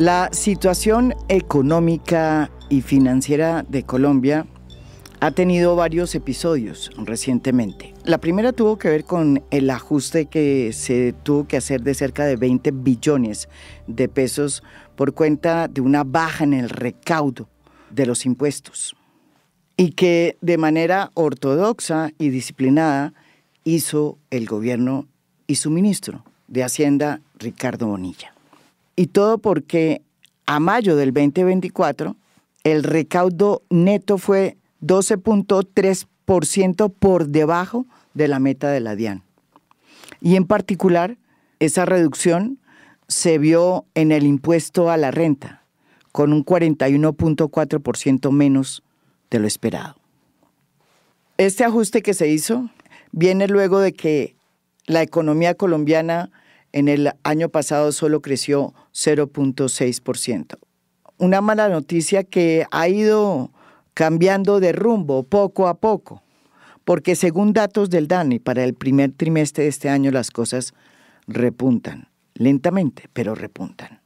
La situación económica y financiera de Colombia ha tenido varios episodios recientemente. La primera tuvo que ver con el ajuste que se tuvo que hacer de cerca de 20 billones de pesos por cuenta de una baja en el recaudo de los impuestos y que de manera ortodoxa y disciplinada hizo el gobierno y su ministro de Hacienda, Ricardo Bonilla. Y todo porque a mayo del 2024 el recaudo neto fue 12.3% por debajo de la meta de la DIAN. Y en particular, esa reducción se vio en el impuesto a la renta, con un 41.4% menos de lo esperado. Este ajuste que se hizo viene luego de que la economía colombiana en el año pasado solo creció 0.6%. Una mala noticia que ha ido cambiando de rumbo poco a poco, porque según datos del DANE, para el primer trimestre de este año las cosas repuntan, lentamente, pero repuntan.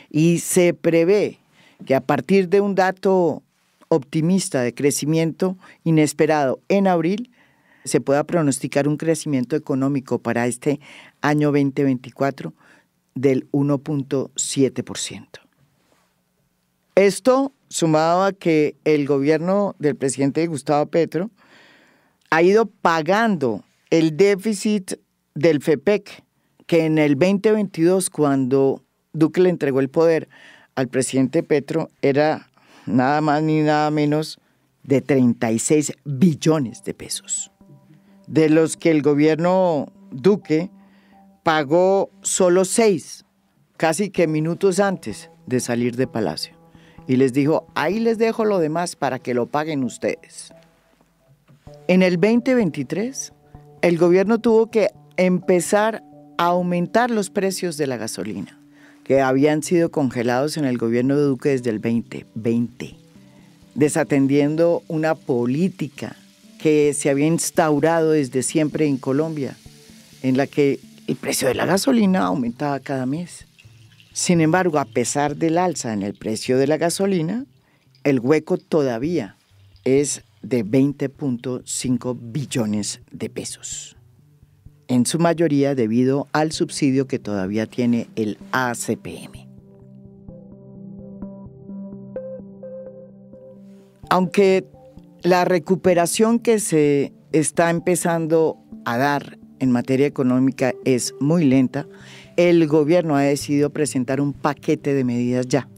Y se prevé que a partir de un dato optimista de crecimiento inesperado en abril, se pueda pronosticar un crecimiento económico para este año 2024 del 1.7%. Esto sumado a que el gobierno del presidente Gustavo Petro ha ido pagando el déficit del FEPEC, que en el 2022, cuando Duque le entregó el poder al presidente Petro, era nada más ni nada menos de 36 billones de pesos, de los que el gobierno Duque pagó solo 6, casi que minutos antes de salir de Palacio. Y les dijo, ahí les dejo lo demás para que lo paguen ustedes. En el 2023, el gobierno tuvo que empezar a aumentar los precios de la gasolina, que habían sido congelados en el gobierno de Duque desde el 2020, desatendiendo una política que se había instaurado desde siempre en Colombia, en la que el precio de la gasolina aumentaba cada mes. Sin embargo, a pesar del alza en el precio de la gasolina, el hueco todavía es de 20.5 billones de pesos, en su mayoría debido al subsidio que todavía tiene el ACPM. Aunque la recuperación que se está empezando a dar en materia económica es muy lenta, el gobierno ha decidido presentar un paquete de medidas ya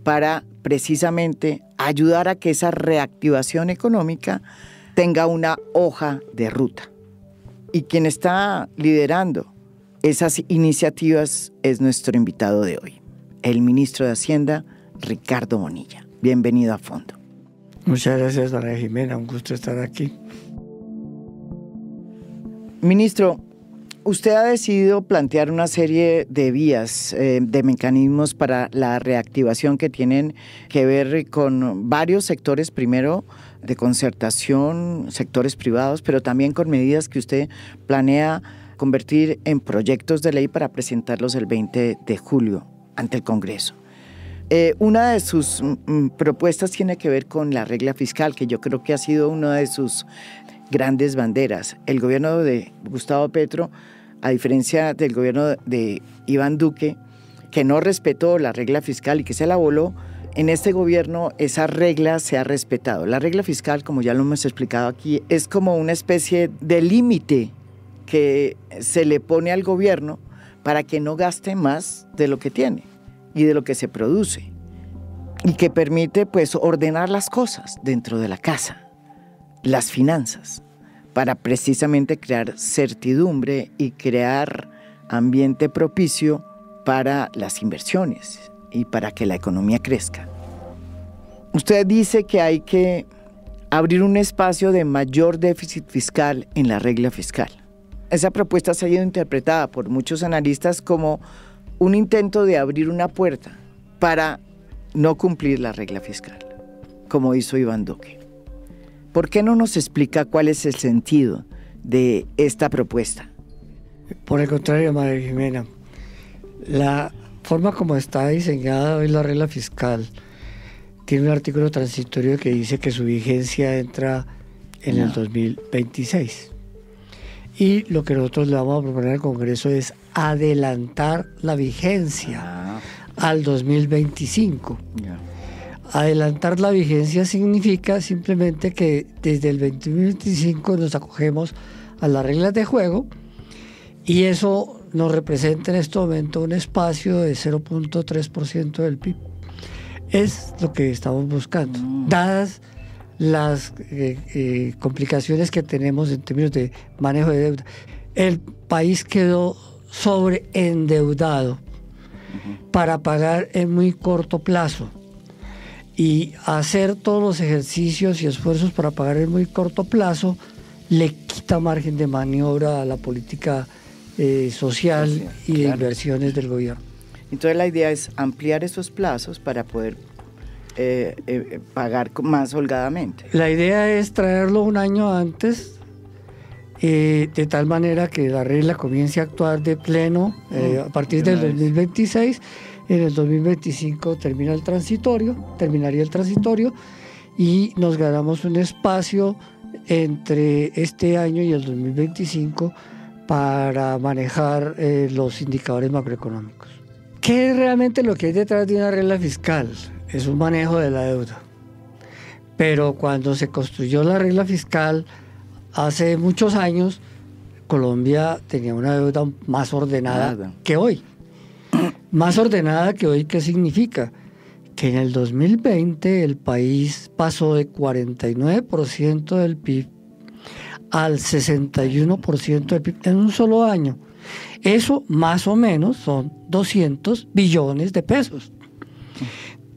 para precisamente ayudar a que esa reactivación económica tenga una hoja de ruta. Y quien está liderando esas iniciativas es nuestro invitado de hoy, el ministro de Hacienda, Ricardo Bonilla. Bienvenido a Fondo. Muchas gracias, María Jimena, un gusto estar aquí. Ministro, usted ha decidido plantear una serie de vías, de mecanismos para la reactivación que tienen que ver con varios sectores, primero de concertación, sectores privados, pero también con medidas que usted planea convertir en proyectos de ley para presentarlos el 20 de julio ante el Congreso. Una de sus propuestas tiene que ver con la regla fiscal, que yo creo que ha sido una de sus grandes banderas. El gobierno de Gustavo Petro, a diferencia del gobierno de Iván Duque, que no respetó la regla fiscal y que se la voló, en este gobierno esa regla se ha respetado. La regla fiscal, como ya lo hemos explicado aquí, es como una especie de límite que se le pone al gobierno para que no gaste más de lo que tiene y de lo que se produce, y que permite pues ordenar las cosas dentro de la casa, las finanzas, para precisamente crear certidumbre y crear ambiente propicio para las inversiones y para que la economía crezca. Usted dice que hay que abrir un espacio de mayor déficit fiscal en la regla fiscal. Esa propuesta se ha ido interpretada por muchos analistas como un intento de abrir una puerta para no cumplir la regla fiscal, como hizo Iván Duque. ¿Por qué no nos explica cuál es el sentido de esta propuesta? Por el contrario, María Jimena, la forma como está diseñada hoy la regla fiscal, tiene un artículo transitorio que dice que su vigencia entra en el 2026. Y lo que nosotros le vamos a proponer al Congreso es adelantar la vigencia al 2025. Adelantar la vigencia significa simplemente que desde el 2025 nos acogemos a las reglas de juego y eso nos representa en este momento un espacio de 0.3% del PIB. Es lo que estamos buscando, dadas las complicaciones que tenemos en términos de manejo de deuda. El país quedó sobreendeudado para pagar en muy corto plazo, y hacer todos los ejercicios y esfuerzos para pagar en muy corto plazo le quita margen de maniobra a la política social y de inversiones del gobierno. Entonces la idea es ampliar esos plazos para poder pagar más holgadamente. La idea es traerlo un año antes, de tal manera que la regla comience a actuar de pleno a partir del 2026. En el 2025 terminaría el transitorio y nos ganamos un espacio entre este año y el 2025 para manejar los indicadores macroeconómicos. ¿Qué es realmente lo que hay detrás de una regla fiscal? Es un manejo de la deuda. Pero cuando se construyó la regla fiscal hace muchos años, Colombia tenía una deuda más ordenada que hoy. Más ordenada que hoy, ¿qué significa? Que en el 2020 el país pasó de 49% del PIB al 61% del PIB en un solo año. Eso más o menos son 200 billones de pesos.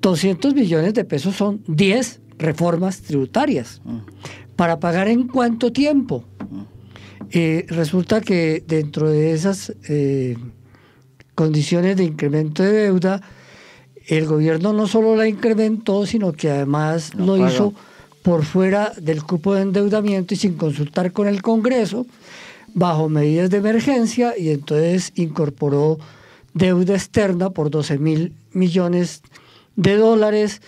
200 billones de pesos son 10 reformas tributarias. ¿Para pagar en cuánto tiempo? Resulta que dentro de esas condiciones de incremento de deuda, el gobierno no solo la incrementó, sino que además lo hizo por fuera del cupo de endeudamiento y sin consultar con el Congreso, bajo medidas de emergencia, y entonces incorporó deuda externa por 12.000 millones de dólares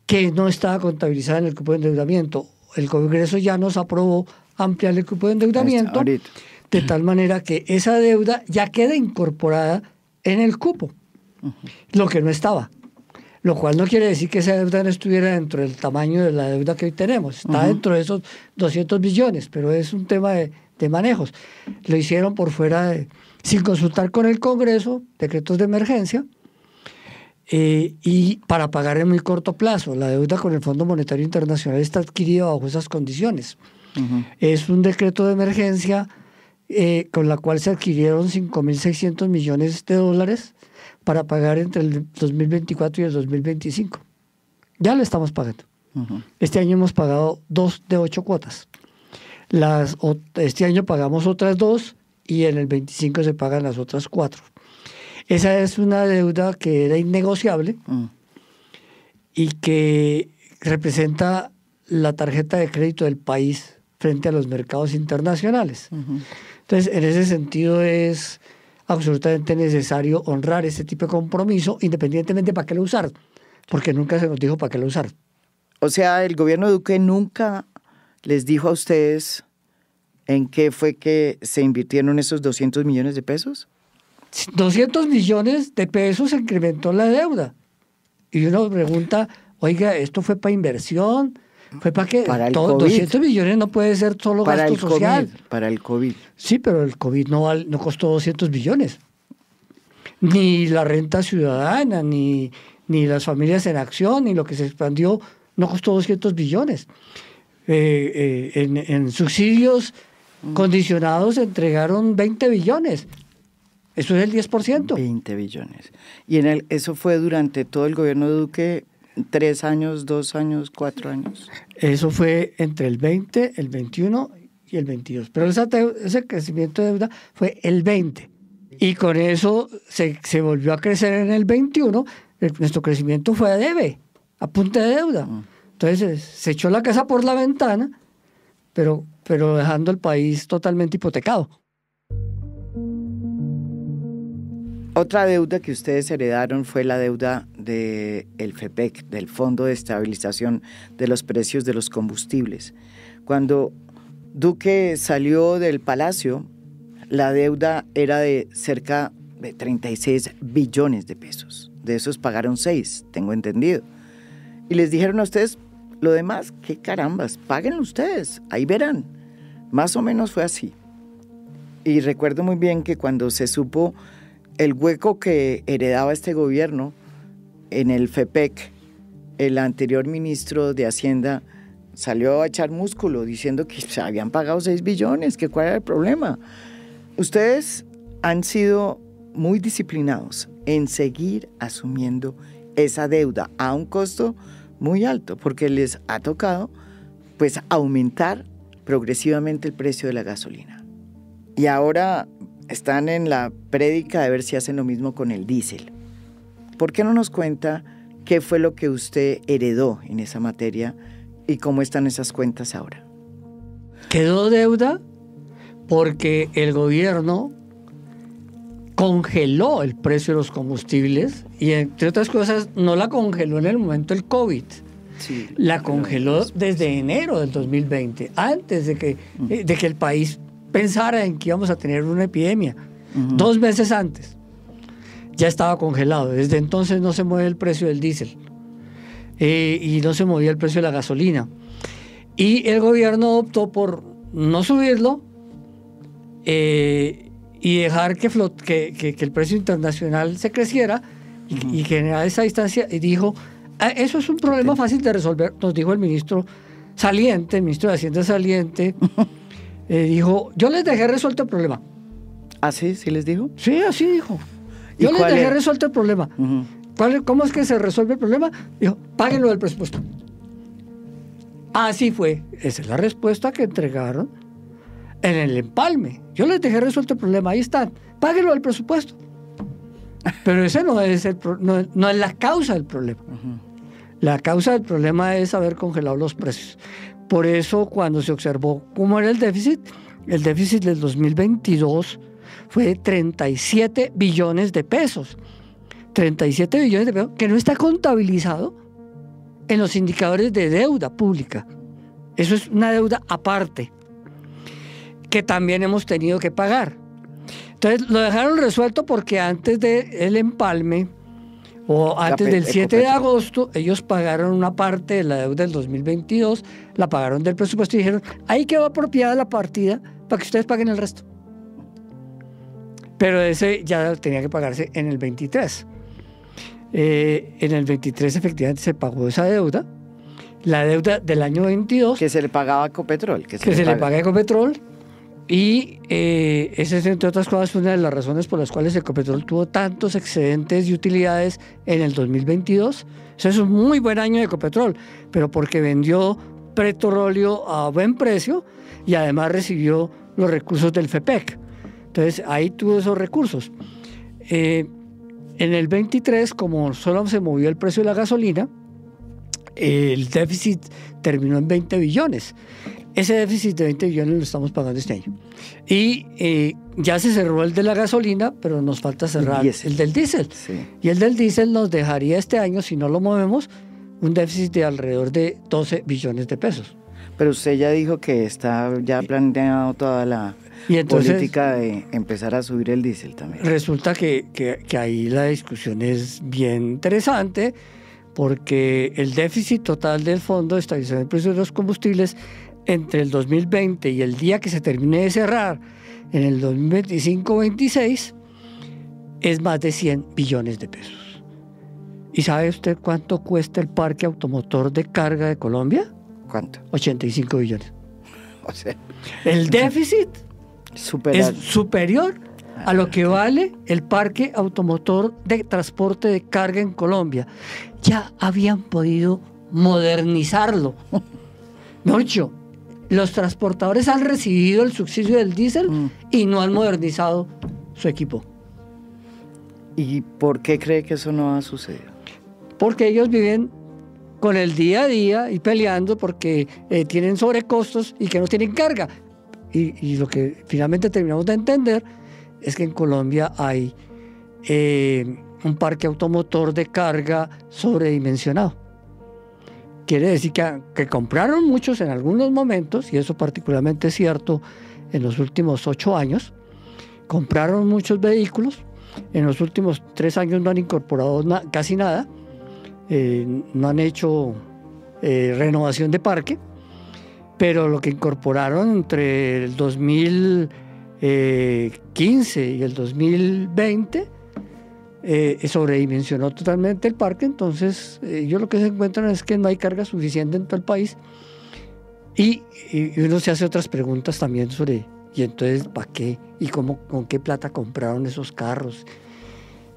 que no estaba contabilizada en el cupo de endeudamiento. El Congreso ya nos aprobó ampliar el cupo de endeudamiento de tal manera que esa deuda ya queda incorporada en el cupo, lo que no estaba. Lo cual no quiere decir que esa deuda no estuviera dentro del tamaño de la deuda que hoy tenemos. Está dentro de esos 200 billones, pero es un tema de manejos. Lo hicieron por fuera, sin consultar con el Congreso, decretos de emergencia, y para pagar en muy corto plazo. La deuda con el Fondo Monetario Internacional está adquirida bajo esas condiciones. Es un decreto de emergencia con la cual se adquirieron 5.600 millones de dólares para pagar entre el 2024 y el 2025. Ya lo estamos pagando. Este año hemos pagado 2 de 8 cuotas. Este año pagamos otras 2 y en el 25 se pagan las otras 4. Esa es una deuda que era innegociable y que representa la tarjeta de crédito del país frente a los mercados internacionales. Entonces, en ese sentido es absolutamente necesario honrar este tipo de compromiso, independientemente de para qué lo usar, porque nunca se nos dijo para qué lo usar. O sea, el gobierno de Duque nunca les dijo a ustedes en qué fue que se invirtieron esos 200 millones de pesos. 200 millones de pesos se incrementó la deuda. Y uno pregunta, oiga, ¿esto fue para inversión? ¿Fue para qué? Para el COVID. 200 millones no puede ser solo para gasto social. Para el COVID. Sí, pero el COVID no costó 200 billones. Ni la renta ciudadana, ni las familias en acción, ni lo que se expandió, no costó 200 billones. En subsidios condicionados se entregaron 20 billones. Eso es el 10%. 20 billones. Y eso fue durante todo el gobierno de Duque, 3 años, 2 años, 4 años. Eso fue entre el 20, el 21 y el 22. Pero ese crecimiento de deuda fue el 20. Y con eso se volvió a crecer en el 21. Nuestro crecimiento fue a punta de deuda. Entonces se echó la casa por la ventana, pero dejando el país totalmente hipotecado. Otra deuda que ustedes heredaron fue la deuda del FEPEC, del Fondo de Estabilización de los Precios de los Combustibles. Cuando Duque salió del Palacio, la deuda era de cerca de 36 billones de pesos. De esos pagaron 6, tengo entendido. Y les dijeron a ustedes, lo demás, qué carambas, páguenlo ustedes, ahí verán. Más o menos fue así. Y recuerdo muy bien que cuando se supo el hueco que heredaba este gobierno en el FEPEC, el anterior ministro de Hacienda salió a echar músculo diciendo que se habían pagado 6 billones, que cuál era el problema. Ustedes han sido muy disciplinados en seguir asumiendo esa deuda a un costo muy alto, porque les ha tocado pues aumentar progresivamente el precio de la gasolina. Y ahora están en la prédica de ver si hacen lo mismo con el diésel. ¿Por qué no nos cuenta qué fue lo que usted heredó en esa materia y cómo están esas cuentas ahora? Quedó deuda porque el gobierno congeló el precio de los combustibles y, entre otras cosas, no la congeló en el momento del COVID. Sí, la congeló desde enero del 2020, antes de que el país pensara en que íbamos a tener una epidemia. 2 meses antes ya estaba congelado. Desde entonces no se mueve el precio del diésel y no se movía el precio de la gasolina. Y el gobierno optó por no subirlo y dejar que el precio internacional se creciera y generar esa distancia. Y dijo, eso es un problema fácil de resolver, nos dijo el ministro saliente, el ministro de Hacienda saliente. Dijo, yo les dejé resuelto el problema. ¿Ah, sí? ¿Sí les dijo? Sí, así dijo. Yo les dejé resuelto el problema. ¿Cómo es que se resuelve el problema? Dijo, páguenlo del presupuesto. Así fue. Esa es la respuesta que entregaron en el empalme. Yo les dejé resuelto el problema, ahí están. Páguenlo del presupuesto. Pero ese no es la causa del problema. La causa del problema es haber congelado los precios. Por eso, cuando se observó cómo era el déficit del 2022 fue de 37 billones de pesos. 37 billones de pesos que no está contabilizado en los indicadores de deuda pública. Eso es una deuda aparte que también hemos tenido que pagar. Entonces, lo dejaron resuelto porque antes del empalme o antes del 7 de agosto, ellos pagaron una parte de la deuda del 2022, la pagaron del presupuesto y dijeron, ahí quedó apropiada la partida para que ustedes paguen el resto. Pero ese ya tenía que pagarse en el 23. En el 23 efectivamente se pagó esa deuda. La deuda del año 22... Que se le pagaba a Ecopetrol. Que se le paga a Ecopetrol. Y esa es, entre otras cosas, una de las razones por las cuales Ecopetrol tuvo tantos excedentes y utilidades en el 2022. Eso es un muy buen año de Ecopetrol, pero porque vendió petróleo a buen precio y además recibió los recursos del FEPEC. Entonces, ahí tuvo esos recursos. En el 23, como solo se movió el precio de la gasolina, el déficit terminó en 20 billones. Ese déficit de 20 billones lo estamos pagando este año. Y ya se cerró el de la gasolina, pero nos falta cerrar el del diésel. Sí. Y el del diésel nos dejaría este año, si no lo movemos, un déficit de alrededor de 12 billones de pesos. Pero usted ya dijo que está ya planeado toda la política de empezar a subir el diésel también. Resulta que ahí la discusión es bien interesante, porque el déficit total del Fondo de Estabilización del Precio de los Combustibles entre el 2020 y el día que se termine de cerrar en el 2025-26 es más de 100 billones de pesos. ¿Y sabe usted cuánto cuesta el parque automotor de carga de Colombia? ¿Cuánto? 85 billones. O sea, el déficit es superior a lo que vale el parque automotor de transporte de carga en Colombia. Ya habían podido modernizarlo. Mucho. Los transportadores han recibido el subsidio del diésel y no han modernizado su equipo. ¿Y por qué cree que eso no ha sucedido? Porque ellos viven con el día a día y peleando porque tienen sobrecostos y que no tienen carga. Y lo que finalmente terminamos de entender es que en Colombia hay un parque automotor de carga sobredimensionado. Quiere decir que compraron muchos en algunos momentos, y eso particularmente es cierto en los últimos 8 años, compraron muchos vehículos, en los últimos 3 años no han incorporado casi nada, no han hecho renovación de parque, pero lo que incorporaron entre el 2015 y el 2020 sobredimensionó totalmente el parque. Entonces ellos lo que se encuentran es que no hay carga suficiente en todo el país, y uno se hace otras preguntas también sobre, y entonces ¿para qué? ¿Y con qué plata compraron esos carros?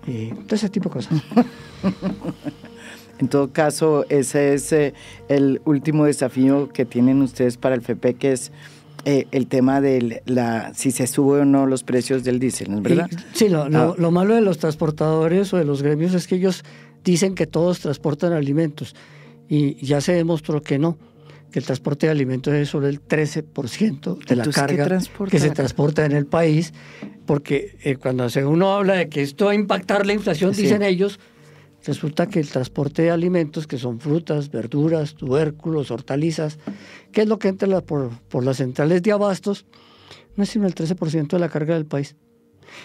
Todo ese tipo de cosas. En todo caso, ese es el último desafío que tienen ustedes para el FEPE, que es el tema de si se suben o no los precios del diésel, ¿no es verdad? Sí, lo malo de los transportadores o de los gremios es que ellos dicen que todos transportan alimentos, y ya se demostró que no, que el transporte de alimentos es solo el 13% de la carga que se transporta en el país, porque cuando uno habla de que esto va a impactar la inflación, sí, dicen ellos, resulta que el transporte de alimentos, que son frutas, verduras, tubérculos, hortalizas, que es lo que entra por las centrales de abastos, no es sino el 13% de la carga del país.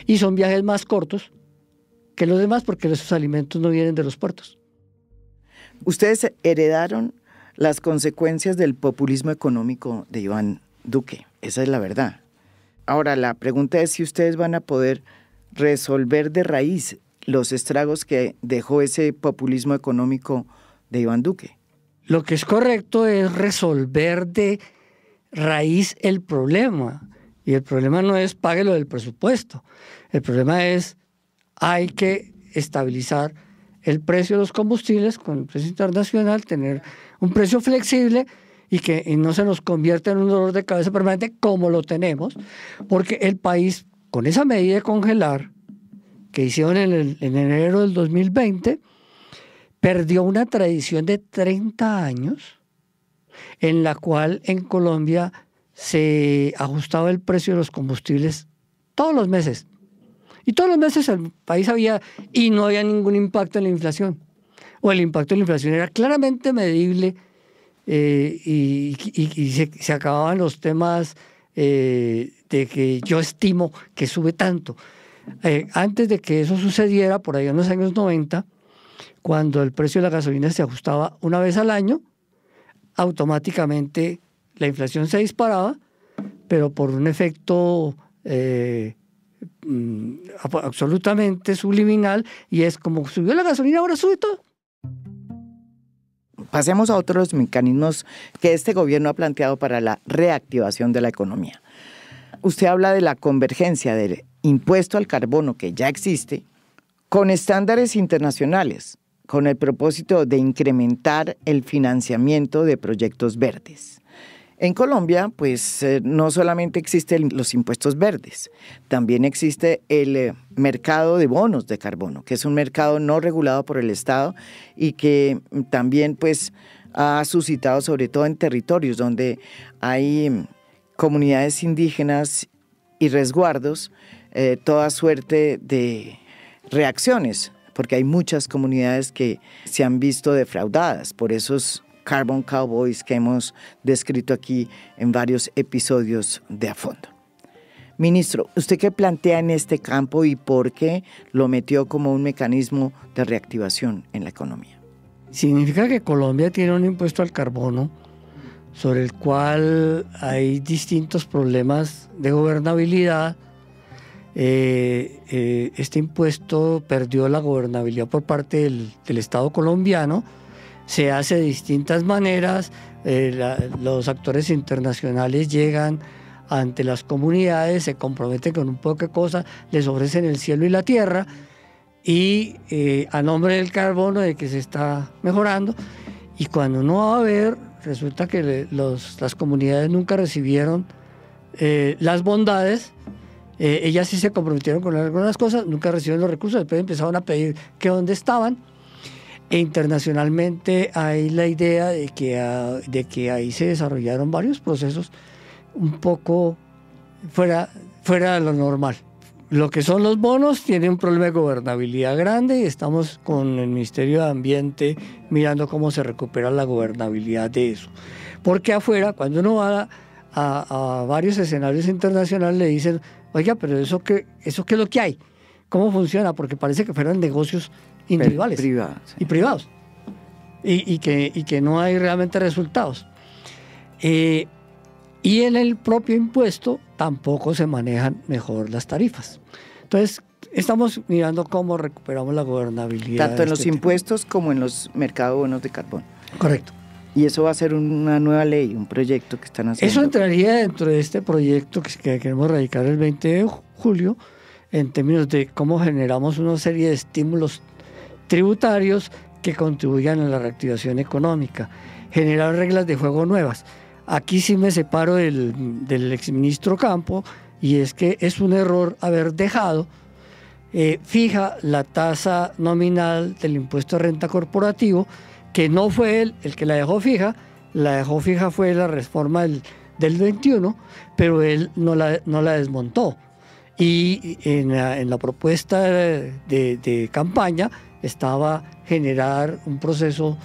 Y son viajes más cortos que los demás, porque esos alimentos no vienen de los puertos. Ustedes heredaron las consecuencias del populismo económico de Iván Duque, esa es la verdad. Ahora, la pregunta es si ustedes van a poder resolver de raíz los estragos que dejó ese populismo económico de Iván Duque. Lo que es correcto es resolver de raíz el problema. Y el problema no es pague lo del presupuesto. El problema es hay que estabilizar el precio de los combustibles con el precio internacional, tener un precio flexible y que no se nos convierta en un dolor de cabeza permanente como lo tenemos, porque el país, con esa medida de congelar que hicieron en enero del 2020, perdió una tradición de 30 años en la cual en Colombia se ajustaba el precio de los combustibles todos los meses. Y todos los meses el país y no había ningún impacto en la inflación. O el impacto en la inflación era claramente medible, y se acababan los temas de que yo estimo que sube tanto. Antes de que eso sucediera, por allá en los años 90, cuando el precio de la gasolina se ajustaba una vez al año, automáticamente la inflación se disparaba, pero por un efecto absolutamente subliminal, y es como subió la gasolina, ahora sube todo. Pasemos a otros mecanismos que este gobierno ha planteado para la reactivación de la economía. Usted habla de la convergencia del impuesto al carbono que ya existe con estándares internacionales, con el propósito de incrementar el financiamiento de proyectos verdes. En Colombia, pues no solamente existen los impuestos verdes, también existe el mercado de bonos de carbono, que es un mercado no regulado por el Estado y que también pues ha suscitado, sobre todo en territorios donde hay comunidades indígenas y resguardos, toda suerte de reacciones, porque hay muchas comunidades que se han visto defraudadas por esos Carbon Cowboys que hemos descrito aquí en varios episodios de A Fondo. Ministro, ¿usted qué plantea en este campo y por qué lo metió como un mecanismo de reactivación en la economía? Significa que Colombia tiene un impuesto al carbono sobre el cual hay distintos problemas de gobernabilidad. Este impuesto perdió la gobernabilidad por parte del Estado colombiano. Se hace de distintas maneras, los actores internacionales llegan ante las comunidades, se comprometen con un poco de cosas, les ofrecen el cielo y la tierra, y a nombre del carbono de que se está mejorando, y cuando no va a ver, resulta que las comunidades nunca recibieron las bondades. Ellas sí se comprometieron con algunas cosas, nunca recibieron los recursos, después empezaron a pedir que dónde estaban. E internacionalmente hay la idea de que ahí se desarrollaron varios procesos un poco fuera de lo normal. Lo que son los bonos tiene un problema de gobernabilidad grande y estamos con el Ministerio de Ambiente mirando cómo se recupera la gobernabilidad de eso. Porque afuera, cuando uno va a varios escenarios internacionales, le dicen, oiga, pero ¿eso qué es lo que hay? ¿Cómo funciona? Porque parece que fueran negocios individuales y privados y que no hay realmente resultados. Y en el propio impuesto tampoco se manejan mejor las tarifas. Entonces, estamos mirando cómo recuperamos la gobernabilidad. Tanto en los impuestos como en los mercados bonos de carbón. Correcto. Y eso va a ser una nueva ley, un proyecto que están haciendo. Eso entraría dentro de este proyecto que queremos radicar el 20 de julio, en términos de cómo generamos una serie de estímulos tributarios que contribuyan a la reactivación económica, generar reglas de juego nuevas. Aquí sí me separo del exministro Campo, y es que es un error haber dejado fija la tasa nominal del impuesto de renta corporativo, que no fue él el que la dejó fija fue la reforma del 21, pero él no la desmontó. Y en la propuesta de campaña estaba generar un proceso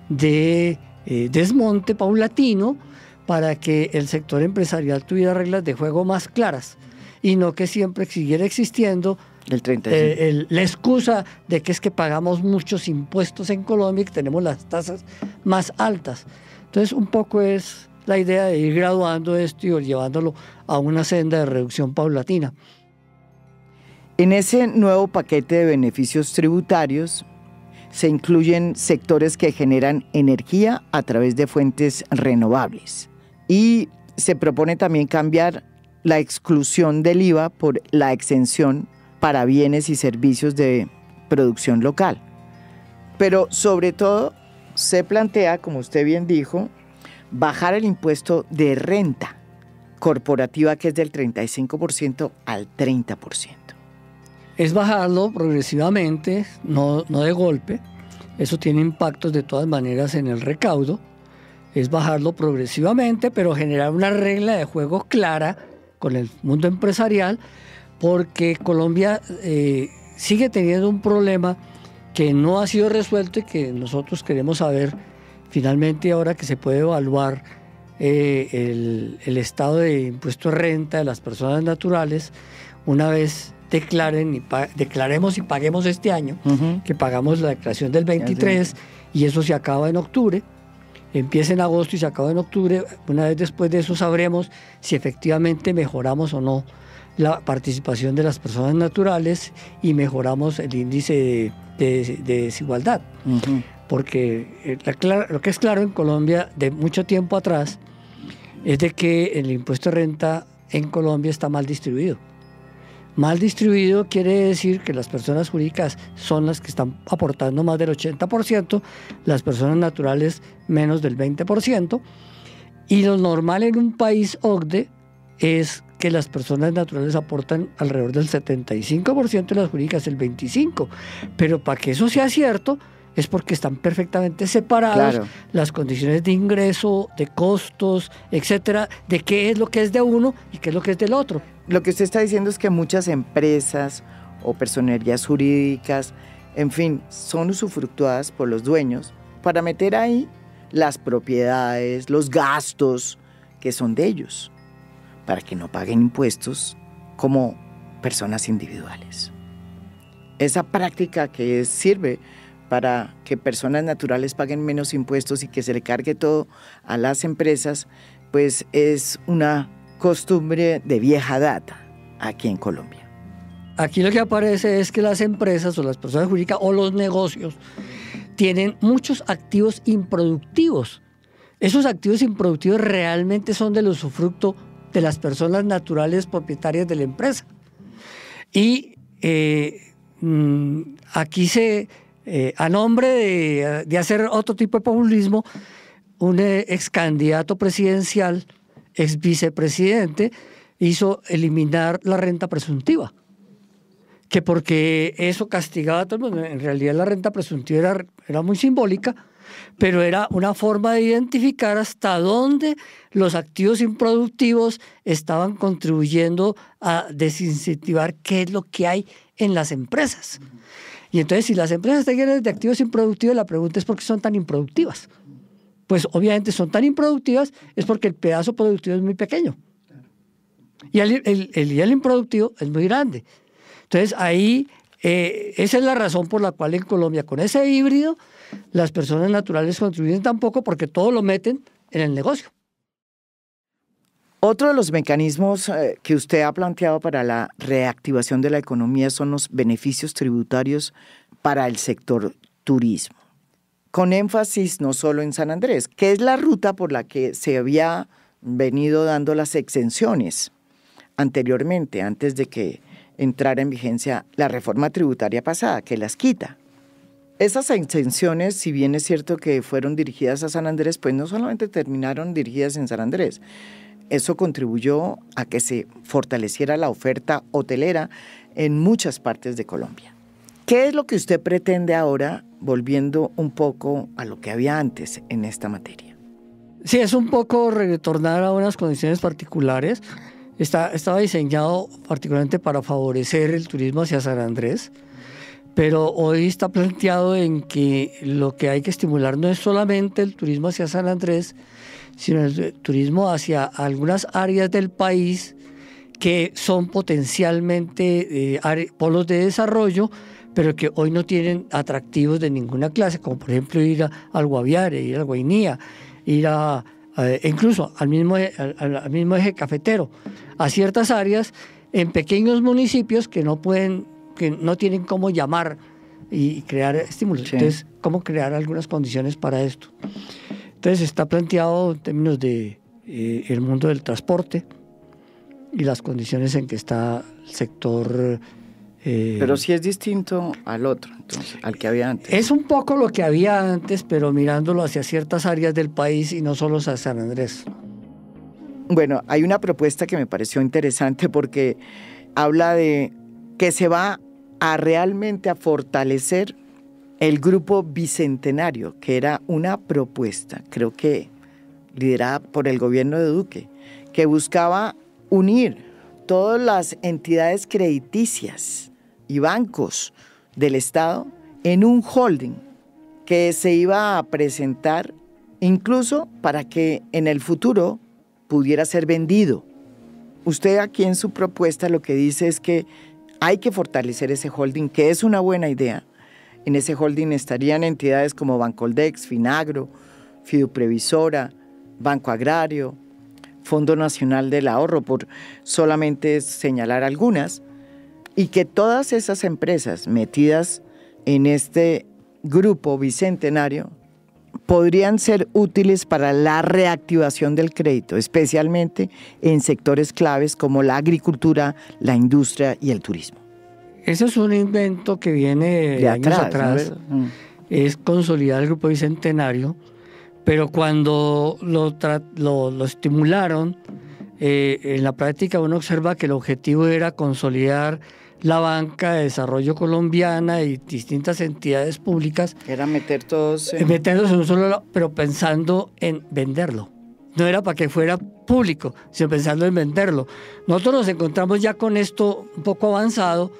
de desmonte paulatino para que el sector empresarial tuviera reglas de juego más claras y no que siempre siguiera existiendo el 35. La excusa de que es que pagamos muchos impuestos en Colombia y que tenemos las tasas más altas. Entonces, un poco es la idea de ir graduando esto y llevándolo a una senda de reducción paulatina. En ese nuevo paquete de beneficios tributarios se incluyen sectores que generan energía a través de fuentes renovables. Y se propone también cambiar la exclusión del IVA por la exención para bienes y servicios de producción local. Pero sobre todo se plantea, como usted bien dijo, bajar el impuesto de renta corporativa, que es del 35% al 30%. Es bajarlo progresivamente, no de golpe. Eso tiene impactos de todas maneras en el recaudo. Es bajarlo progresivamente, pero generar una regla de juego clara con el mundo empresarial, porque Colombia sigue teniendo un problema que no ha sido resuelto y que nosotros queremos saber finalmente ahora que se puede evaluar el estado de impuesto de renta de las personas naturales, una vez declaremos y paguemos este año, que pagamos la declaración del 23 y eso se acaba en octubre. Empieza en agosto y se acaba en octubre. Una vez después de eso sabremos si efectivamente mejoramos o no la participación de las personas naturales y mejoramos el índice de desigualdad. Porque lo que es claro en Colombia de mucho tiempo atrás es de que el impuesto de renta en Colombia está mal distribuido. Mal distribuido quiere decir que las personas jurídicas son las que están aportando más del 80%, las personas naturales menos del 20%, y lo normal en un país OCDE es que las personas naturales aportan alrededor del 75% y las jurídicas el 25%. Pero para que eso sea cierto es porque están perfectamente separadas las condiciones de ingreso, de costos, etcétera, de qué es lo que es de uno y qué es lo que es del otro. Lo que usted está diciendo es que muchas empresas o personerías jurídicas, en fin, son usufructuadas por los dueños para meter ahí las propiedades, los gastos que son de ellos, para que no paguen impuestos como personas individuales. Esa práctica que sirve para que personas naturales paguen menos impuestos y que se le cargue todo a las empresas, pues es una costumbre de vieja data aquí en Colombia. Aquí lo que aparece es que las empresas o las personas jurídicas o los negocios tienen muchos activos improductivos. Esos activos improductivos realmente son del usufructo de las personas naturales propietarias de la empresa. Y aquí a nombre de hacer otro tipo de populismo, un ex candidato presidencial, ex vicepresidente, hizo eliminar la renta presuntiva, que porque eso castigaba a todo el mundo. En realidad la renta presuntiva era muy simbólica, pero era una forma de identificar hasta dónde los activos improductivos estaban contribuyendo a desincentivar qué es lo que hay en las empresas. Y entonces, si las empresas están llenas de activos improductivos, la pregunta es ¿por qué son tan improductivas? Pues obviamente son tan improductivas es porque el pedazo productivo es muy pequeño. Y el improductivo es muy grande. Entonces ahí, esa es la razón por la cual en Colombia, con ese híbrido, las personas naturales contribuyen tan poco porque todo lo meten en el negocio. Otro de los mecanismos que usted ha planteado para la reactivación de la economía son los beneficios tributarios para el sector turismo, con énfasis no solo en San Andrés, que es la ruta por la que se había venido dando las exenciones anteriormente, antes de que entrara en vigencia la reforma tributaria pasada, que las quita. Esas exenciones, si bien es cierto que fueron dirigidas a San Andrés, pues no solamente terminaron dirigidas en San Andrés. Eso contribuyó a que se fortaleciera la oferta hotelera en muchas partes de Colombia. ¿Qué es lo que usted pretende ahora, volviendo un poco a lo que había antes en esta materia? Sí, es un poco retornar a unas condiciones particulares. Estaba diseñado particularmente para favorecer el turismo hacia San Andrés, pero hoy está planteado en que lo que hay que estimular no es solamente el turismo hacia San Andrés, sino el turismo hacia algunas áreas del país que son potencialmente polos de desarrollo, pero que hoy no tienen atractivos de ninguna clase, como por ejemplo ir al Guaviare, ir al Guainía, ir incluso al mismo eje cafetero, a ciertas áreas en pequeños municipios que no tienen cómo llamar y crear estímulos. Sí. Entonces, cómo crear algunas condiciones para esto. Entonces, está planteado en términos de el mundo del transporte y las condiciones en que está el sector. Pero sí es distinto al otro, entonces, al que había antes. Es un poco lo que había antes, pero mirándolo hacia ciertas áreas del país y no solo hacia San Andrés. Bueno, hay una propuesta que me pareció interesante porque habla de que se va a realmente a fortalecer el grupo bicentenario, que era una propuesta, creo que liderada por el gobierno de Duque, que buscaba unir todas las entidades crediticias y bancos del Estado en un holding que se iba a presentar incluso para que en el futuro pudiera ser vendido. Usted aquí en su propuesta lo que dice es que hay que fortalecer ese holding, que es una buena idea. En ese holding estarían entidades como Bancoldex, Finagro, Fiduprevisora, Banco Agrario, Fondo Nacional del Ahorro, por solamente señalar algunas, y que todas esas empresas metidas en este grupo bicentenario podrían ser útiles para la reactivación del crédito, especialmente en sectores claves como la agricultura, la industria y el turismo. Eso es un invento que viene de años atrás, ¿no? Es consolidar el grupo bicentenario, pero cuando lo estimularon, en la práctica uno observa que el objetivo era consolidar la banca de desarrollo colombiana y distintas entidades públicas. Era meter todos meterlos en un solo lado, pero pensando en venderlo. No era para que fuera público, sino pensando en venderlo. Nosotros nos encontramos ya con esto un poco avanzado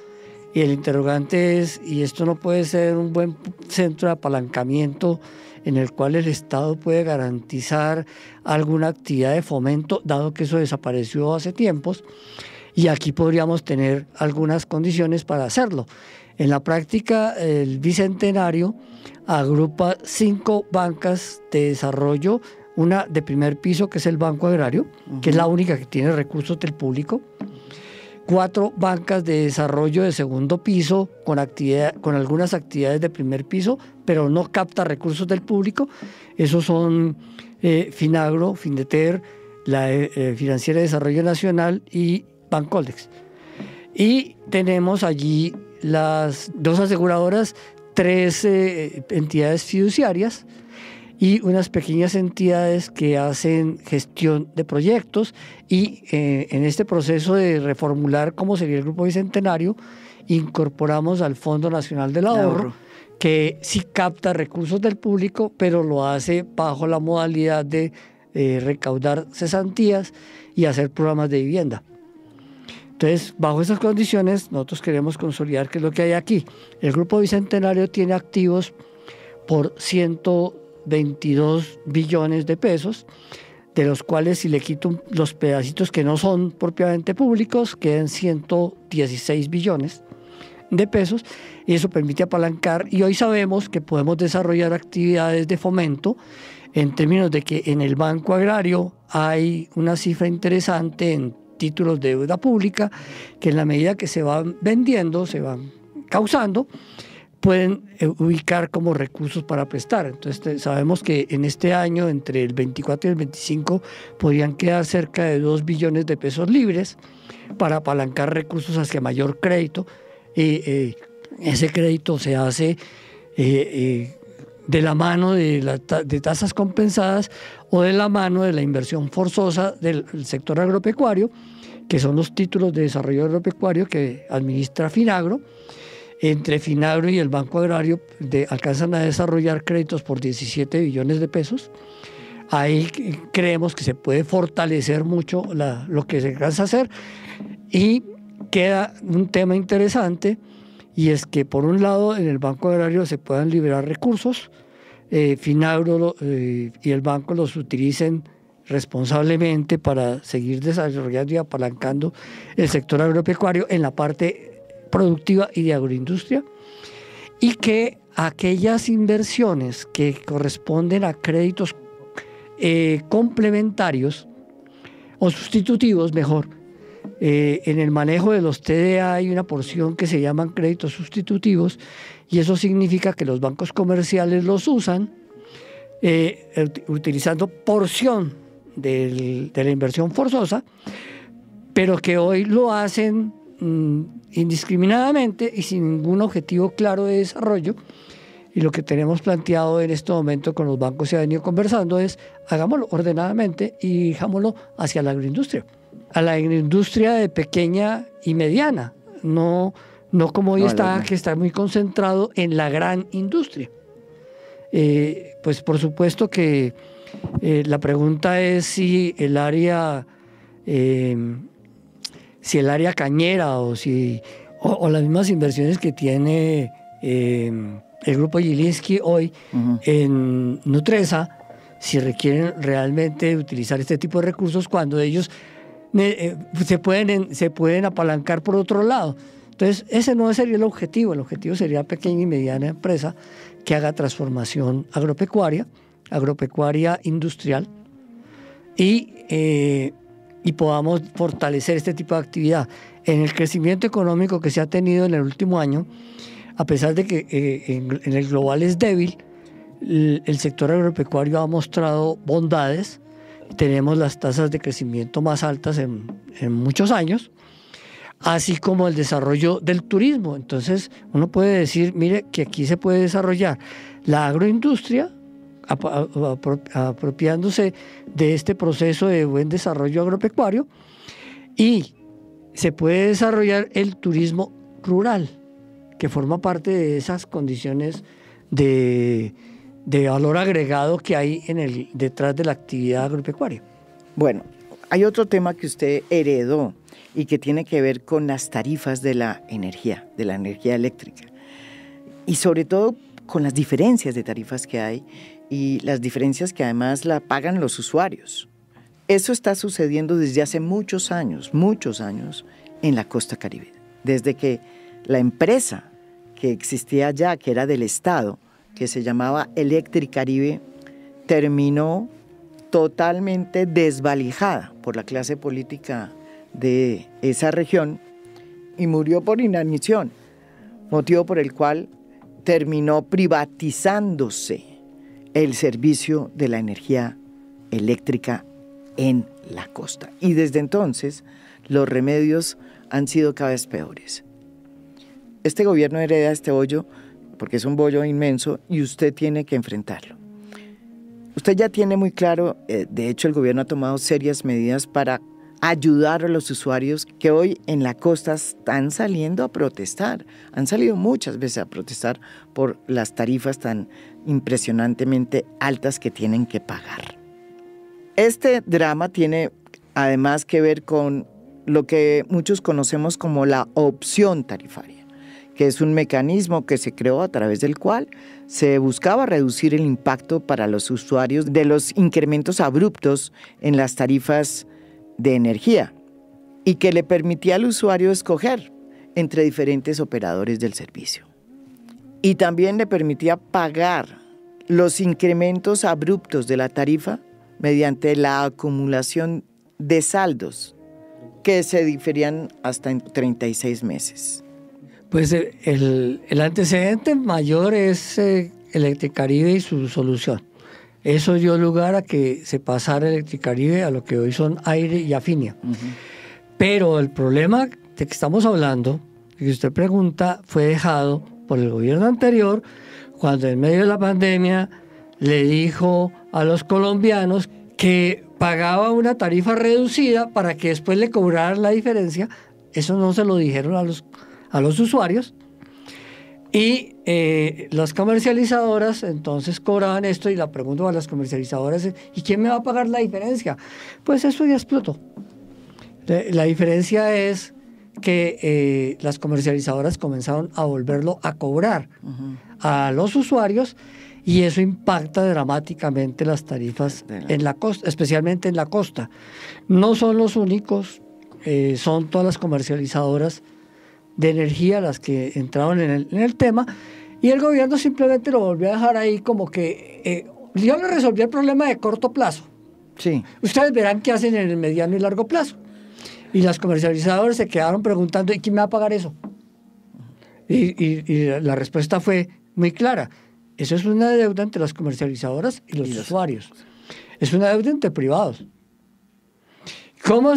y el interrogante es, ¿y esto no puede ser un buen centro de apalancamiento en el cual el Estado puede garantizar alguna actividad de fomento, dado que eso desapareció hace tiempos? Y aquí podríamos tener algunas condiciones para hacerlo. En la práctica, el Bicentenario agrupa 5 bancas de desarrollo, una de primer piso, que es el Banco Agrario, que es la única que tiene recursos del público, 4 bancas de desarrollo de segundo piso con algunas actividades de primer piso, pero no capta recursos del público. Esos son Finagro, Findeter, la Financiera de Desarrollo Nacional y Bancoldex. Y tenemos allí las 2 aseguradoras, 3 entidades fiduciarias y unas pequeñas entidades que hacen gestión de proyectos, y en este proceso de reformular cómo sería el Grupo Bicentenario, incorporamos al Fondo Nacional del Ahorro, que sí capta recursos del público, pero lo hace bajo la modalidad de recaudar cesantías y hacer programas de vivienda. Entonces, bajo esas condiciones, nosotros queremos consolidar qué es lo que hay aquí. El Grupo Bicentenario tiene activos por 122 billones de pesos, de los cuales, si le quito los pedacitos que no son propiamente públicos, quedan 116 billones de pesos, y eso permite apalancar, y hoy sabemos que podemos desarrollar actividades de fomento en términos de que en el Banco Agrario hay una cifra interesante en títulos de deuda pública que en la medida que se van vendiendo, se van causando, pueden ubicar como recursos para prestar. Entonces sabemos que en este año, entre el 24 y el 25, podrían quedar cerca de 2 billones de pesos libres para apalancar recursos hacia mayor crédito. Ese crédito se hace de la mano de tasas compensadas o de la mano de la inversión forzosa del sector agropecuario, que son los títulos de desarrollo agropecuario que administra Finagro. Entre Finagro y el Banco Agrario alcanzan a desarrollar créditos por 17 billones de pesos. Ahí creemos que se puede fortalecer mucho lo que se alcanza a hacer, y queda un tema interesante, y es que por un lado en el Banco Agrario se puedan liberar recursos, Finagro y el banco los utilicen responsablemente para seguir desarrollando y apalancando el sector agropecuario en la parte productiva y de agroindustria, y que aquellas inversiones que corresponden a créditos complementarios o sustitutivos, mejor, en el manejo de los TDA hay una porción que se llaman créditos sustitutivos, y eso significa que los bancos comerciales los usan utilizando porción de la inversión forzosa, pero que hoy lo hacen indiscriminadamente y sin ningún objetivo claro de desarrollo. Y lo que tenemos planteado en este momento con los bancos, se ha venido conversando, es hagámoslo ordenadamente y dijámoslo hacia la agroindustria, a la agroindustria de pequeña y mediana, no como hoy que está muy concentrado en la gran industria. Pues por supuesto que la pregunta es si el área cañera o las mismas inversiones que tiene el grupo Gilinski hoy en Nutresa, si requieren realmente utilizar este tipo de recursos cuando ellos se pueden apalancar por otro lado. Entonces, ese no sería el objetivo sería pequeña y mediana empresa que haga transformación agropecuaria industrial, y podamos fortalecer este tipo de actividad. En el crecimiento económico que se ha tenido en el último año, a pesar de que en el global es débil, el sector agropecuario ha mostrado bondades. Tenemos las tasas de crecimiento más altas en muchos años, así como el desarrollo del turismo. Entonces uno puede decir, mire, que aquí se puede desarrollar la agroindustria apropiándose de este proceso de buen desarrollo agropecuario, y se puede desarrollar el turismo rural, que forma parte de esas condiciones de valor agregado que hay detrás de la actividad agropecuaria. Bueno, hay otro tema que usted heredó y que tiene que ver con las tarifas de la energía eléctrica, y sobre todo con las diferencias de tarifas que hay, y las diferencias que además la pagan los usuarios. Eso está sucediendo desde hace muchos años en la costa caribe. Desde que la empresa que existía allá, que era del Estado, que se llamaba Electricaribe, terminó totalmente desvalijada por la clase política de esa región y murió por inanición, motivo por el cual terminó privatizándose el servicio de la energía eléctrica en la costa. Y desde entonces los remedios han sido cada vez peores. Este gobierno hereda este hoyo porque es un bollo inmenso y usted tiene que enfrentarlo. Usted ya tiene muy claro, de hecho el gobierno ha tomado serias medidas para ayudar a los usuarios que hoy en la costa están saliendo a protestar. Han salido muchas veces a protestar por las tarifas tan impresionantemente altas que tienen que pagar. Este drama tiene además que ver con lo que muchos conocemos como la opción tarifaria, que es un mecanismo que se creó a través del cual se buscaba reducir el impacto para los usuarios de los incrementos abruptos en las tarifas de energía y que le permitía al usuario escoger entre diferentes operadores del servicio. Y también le permitía pagar los incrementos abruptos de la tarifa mediante la acumulación de saldos que se diferían hasta en 36 meses. Pues el antecedente mayor es Electricaribe y su solución. Eso dio lugar a que se pasara Electricaribe a lo que hoy son Aire y Afinia. Pero el problema de que estamos hablando, que usted pregunta, fue dejado por el gobierno anterior cuando en medio de la pandemia le dijo a los colombianos que pagaba una tarifa reducida para que después le cobraran la diferencia. Eso no se lo dijeron a los usuarios. Y las comercializadoras entonces cobraban esto, y la pregunta a las comercializadoras es: ¿y quién me va a pagar la diferencia? Pues eso ya explotó. La diferencia es que las comercializadoras comenzaron a volverlo a cobrar a los usuarios, y eso impacta dramáticamente las tarifas en la costa, especialmente en la costa. No son los únicos, son todas las comercializadoras de energía las que entraron en el tema, y el gobierno simplemente lo volvió a dejar ahí como que yo le resolví el problema de corto plazo. Sí. Ustedes verán qué hacen en el mediano y largo plazo. Y las comercializadoras se quedaron preguntando: ¿y quién me va a pagar eso? Y la respuesta fue muy clara: eso es una deuda entre las comercializadoras y los usuarios. Es una deuda entre privados. ¿Cómo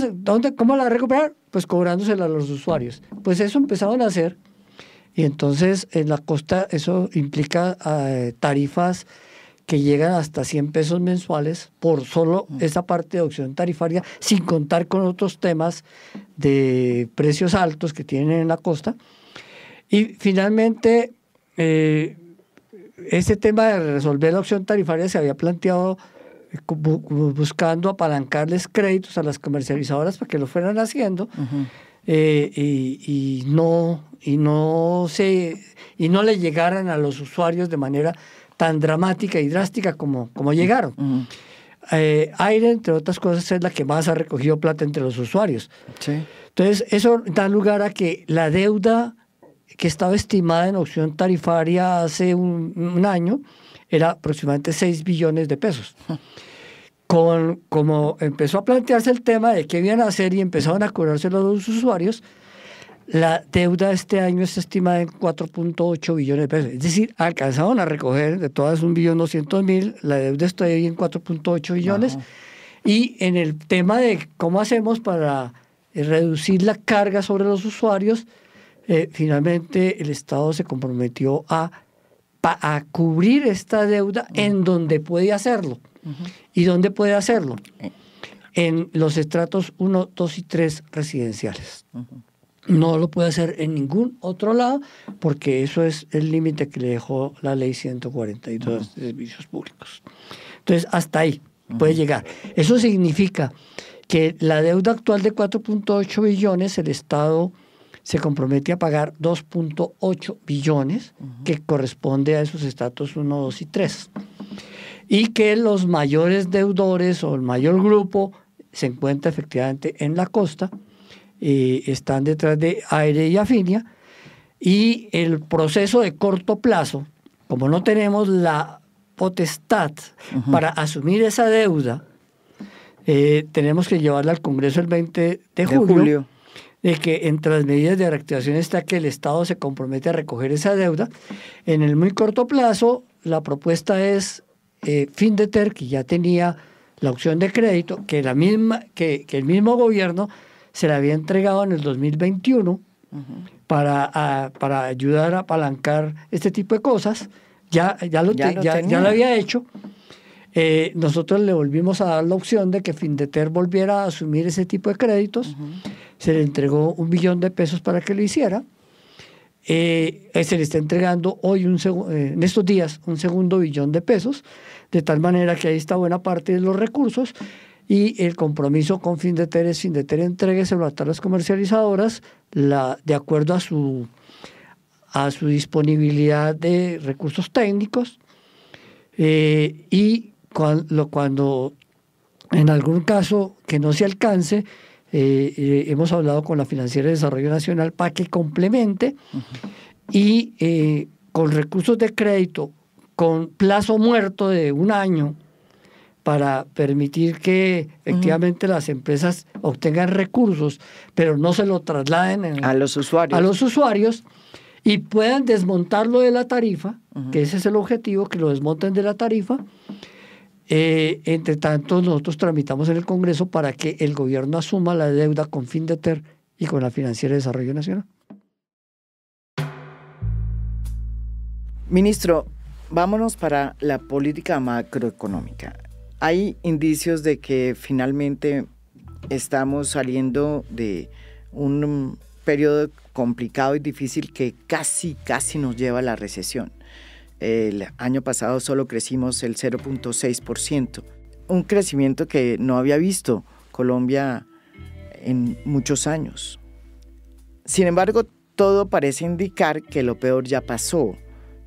la recuperar? Pues cobrándosela a los usuarios. Pues eso empezaron a hacer, y entonces en la costa eso implica tarifas que llegan hasta 100 pesos mensuales por solo esa parte de opción tarifaria, sin contar con otros temas de precios altos que tienen en la costa. Y finalmente, este tema de resolver la opción tarifaria se había planteado buscando apalancarles créditos a las comercializadoras para que lo fueran haciendo, y no le llegaran a los usuarios de manera tan dramática y drástica como llegaron. Aire, entre otras cosas, es la que más ha recogido plata entre los usuarios. Sí. Entonces, eso da lugar a que la deuda que estaba estimada en opción tarifaria hace un año era aproximadamente 6 billones de pesos. Como empezó a plantearse el tema de qué iban a hacer y empezaron a cobrárselo a los usuarios, la deuda este año está estimada en 4.8 billones de pesos. Es decir, alcanzaron a recoger de todas 1.200.000, la deuda está ahí en 4.8 billones. Ajá. Y en el tema de cómo hacemos para reducir la carga sobre los usuarios, finalmente el Estado se comprometió a cubrir esta deuda en donde puede hacerlo. ¿Y dónde puede hacerlo? En los estratos 1, 2 y 3 residenciales. No lo puede hacer en ningún otro lado, porque eso es el límite que le dejó la ley 142 de servicios públicos. Entonces, hasta ahí puede llegar. Eso significa que la deuda actual de 4.8 billones, el Estado se compromete a pagar 2.8 billones, que corresponde a esos estratos 1, 2 y 3. Y que los mayores deudores o el mayor grupo se encuentra efectivamente en la costa, están detrás de Aire y Afinia, y el proceso de corto plazo, como no tenemos la potestad para asumir esa deuda, tenemos que llevarla al Congreso el 20 de julio, de que entre las medidas de reactivación está que el Estado se compromete a recoger esa deuda. En el muy corto plazo, la propuesta es Findeter, que ya tenía la opción de crédito, que el mismo gobierno se la había entregado en el 2021 para ayudar a apalancar este tipo de cosas. Ya lo había hecho. nosotros le volvimos a dar la opción de que Findeter volviera a asumir ese tipo de créditos. Se le entregó $1 billón para que lo hiciera. Se le está entregando hoy en estos días un segundo $1 billón, de tal manera que ahí está buena parte de los recursos, y el compromiso con Findeter es: Findeter entrégueselo a todas las comercializadoras de acuerdo a su disponibilidad de recursos técnicos, y cuando en algún caso que no se alcance, hemos hablado con la Financiera de Desarrollo Nacional para que complemente y con recursos de crédito con plazo muerto de 1 año, para permitir que efectivamente las empresas obtengan recursos, pero no se lo trasladen a los usuarios y puedan desmontarlo de la tarifa, que ese es el objetivo, que lo desmonten de la tarifa. Entre tanto, nosotros tramitamos en el Congreso para que el gobierno asuma la deuda con Findeter y con la Financiera de Desarrollo Nacional. Ministro, vámonos para la política macroeconómica. Hay indicios de que finalmente estamos saliendo de un periodo complicado y difícil que casi nos lleva a la recesión. El año pasado solo crecimos el 0.6%, un crecimiento que no había visto Colombia en muchos años. Sin embargo, todo parece indicar que lo peor ya pasó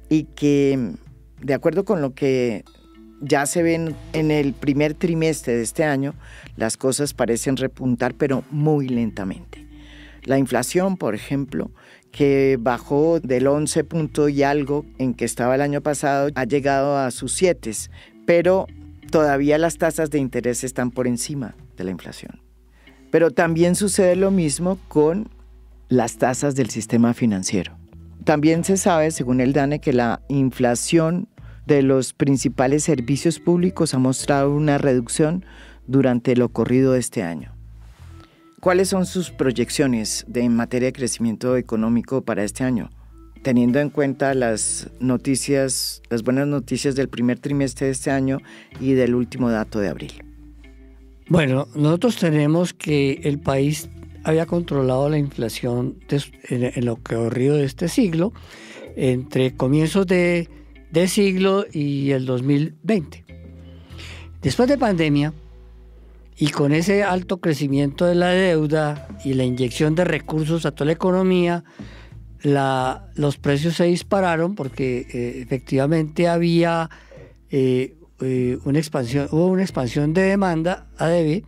y que, de acuerdo con lo que ya se ve en el primer trimestre de este año, las cosas parecen repuntar, pero muy lentamente. La inflación, por ejemplo, que bajó del 11 punto y algo en que estaba el año pasado, ha llegado a sus 7, pero todavía las tasas de interés están por encima de la inflación. Pero también sucede lo mismo con las tasas del sistema financiero. También se sabe, según el DANE, que la inflación de los principales servicios públicos ha mostrado una reducción durante lo corrido de este año. ¿Cuáles son sus proyecciones en materia de crecimiento económico para este año, teniendo en cuenta las buenas noticias del primer trimestre de este año y del último dato de abril? Bueno, nosotros tenemos que el país había controlado la inflación en lo corrido de este siglo, entre comienzos de siglo y el 2020. Después de pandemia, y con ese alto crecimiento de la deuda y la inyección de recursos a toda la economía, los precios se dispararon porque efectivamente había hubo una expansión de demanda ADB.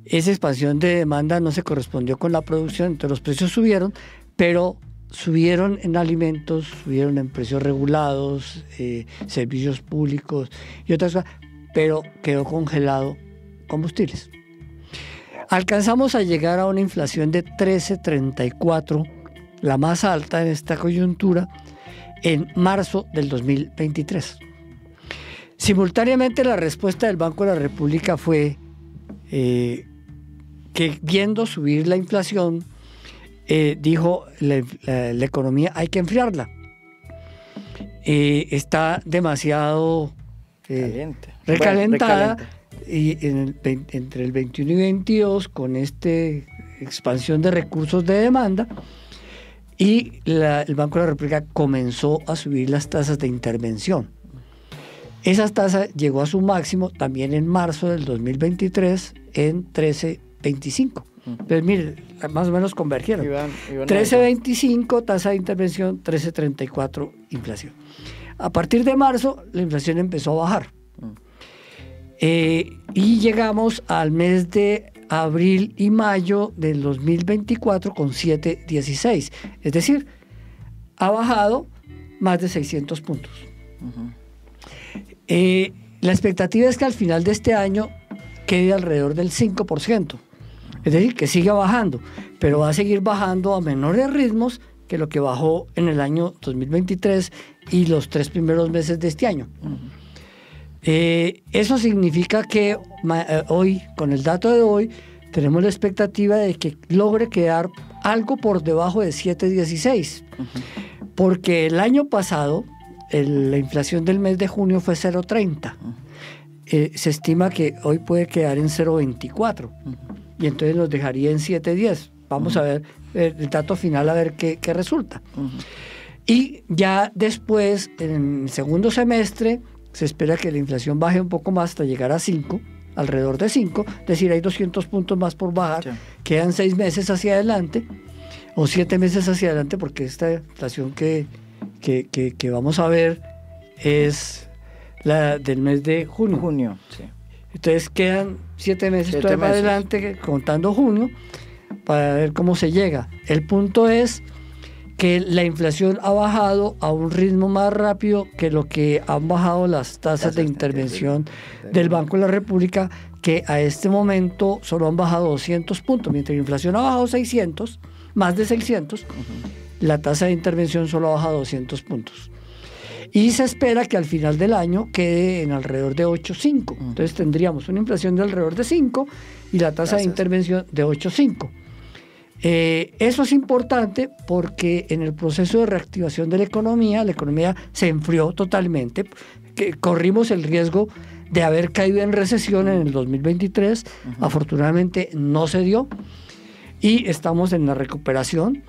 Esa expansión de demanda no se correspondió con la producción, entonces los precios subieron, pero subieron en alimentos, subieron en precios regulados, servicios públicos y otras cosas, pero quedó congelado combustibles. Alcanzamos a llegar a una inflación de 13.34, la más alta en esta coyuntura, en marzo del 2023. Simultáneamente, la respuesta del Banco de la República fue que, viendo subir la inflación, dijo la economía hay que enfriarla. Está demasiado recalentada. Y entre el 21 y 22, con esta expansión de recursos de demanda, y el Banco de la República comenzó a subir las tasas de intervención. Esa tasa llegó a su máximo también en marzo del 2023 en 13.25. Entonces, mire, más o menos convergieron. 13.25 tasa de intervención, 13.34 inflación. A partir de marzo, la inflación empezó a bajar. Y llegamos al mes de abril y mayo del 2024 con 7.16. Es decir, ha bajado más de 600 puntos. La expectativa es que al final de este año quede alrededor del 5%. Es decir, que siga bajando, pero va a seguir bajando a menores ritmos que lo que bajó en el año 2023 y los 3 primeros meses de este año. Eso significa que hoy, con el dato de hoy, tenemos la expectativa de que logre quedar algo por debajo de 7.16, porque el año pasado la inflación del mes de junio fue 0.30. se estima que hoy puede quedar en 0,24 y entonces nos dejaría en 7,10. Vamos a ver el dato final, a ver qué resulta. Y ya después, en el segundo semestre, se espera que la inflación baje un poco más hasta llegar a 5, alrededor de 5, es decir, hay 200 puntos más por bajar, quedan 6 meses hacia adelante, o 7 meses hacia adelante, porque esta inflación que vamos a ver es la del mes de junio. Sí. Entonces quedan 7 meses todavía más adelante, contando junio, para ver cómo se llega. El punto es que la inflación ha bajado a un ritmo más rápido que lo que han bajado las tasas de intervención del Banco de la República, que a este momento solo han bajado 200 puntos, mientras la inflación ha bajado 600, más de 600, la tasa de intervención solo ha bajado 200 puntos. Y se espera que al final del año quede en alrededor de 8,5. Entonces tendríamos una inflación de alrededor de 5 y la tasa de intervención de 8,5. Eso es importante porque en el proceso de reactivación de la economía se enfrió totalmente. Corrimos el riesgo de haber caído en recesión en el 2023. Afortunadamente no se dio y estamos en la recuperación.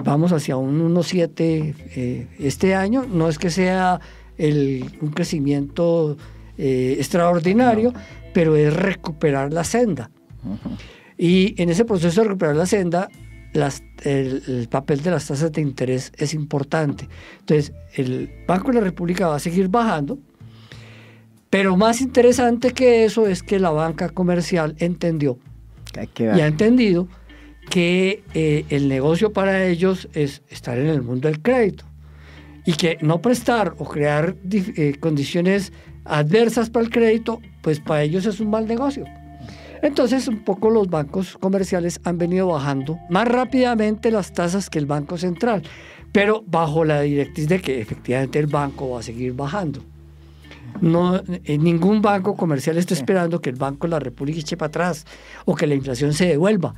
Vamos hacia un 1,7 este año. No es que sea un crecimiento extraordinario, pero es recuperar la senda. Y en ese proceso de recuperar la senda, el papel de las tasas de interés es importante. Entonces, el Banco de la República va a seguir bajando, pero más interesante que eso es que la banca comercial entendió y ha entendido que el negocio para ellos es estar en el mundo del crédito y que no prestar o crear condiciones adversas para el crédito, pues para ellos es un mal negocio. Entonces, un poco los bancos comerciales han venido bajando más rápidamente las tasas que el Banco Central, pero bajo la directriz de que efectivamente el banco va a seguir bajando. No, ningún banco comercial está esperando que el Banco de la República eche para atrás o que la inflación se devuelva.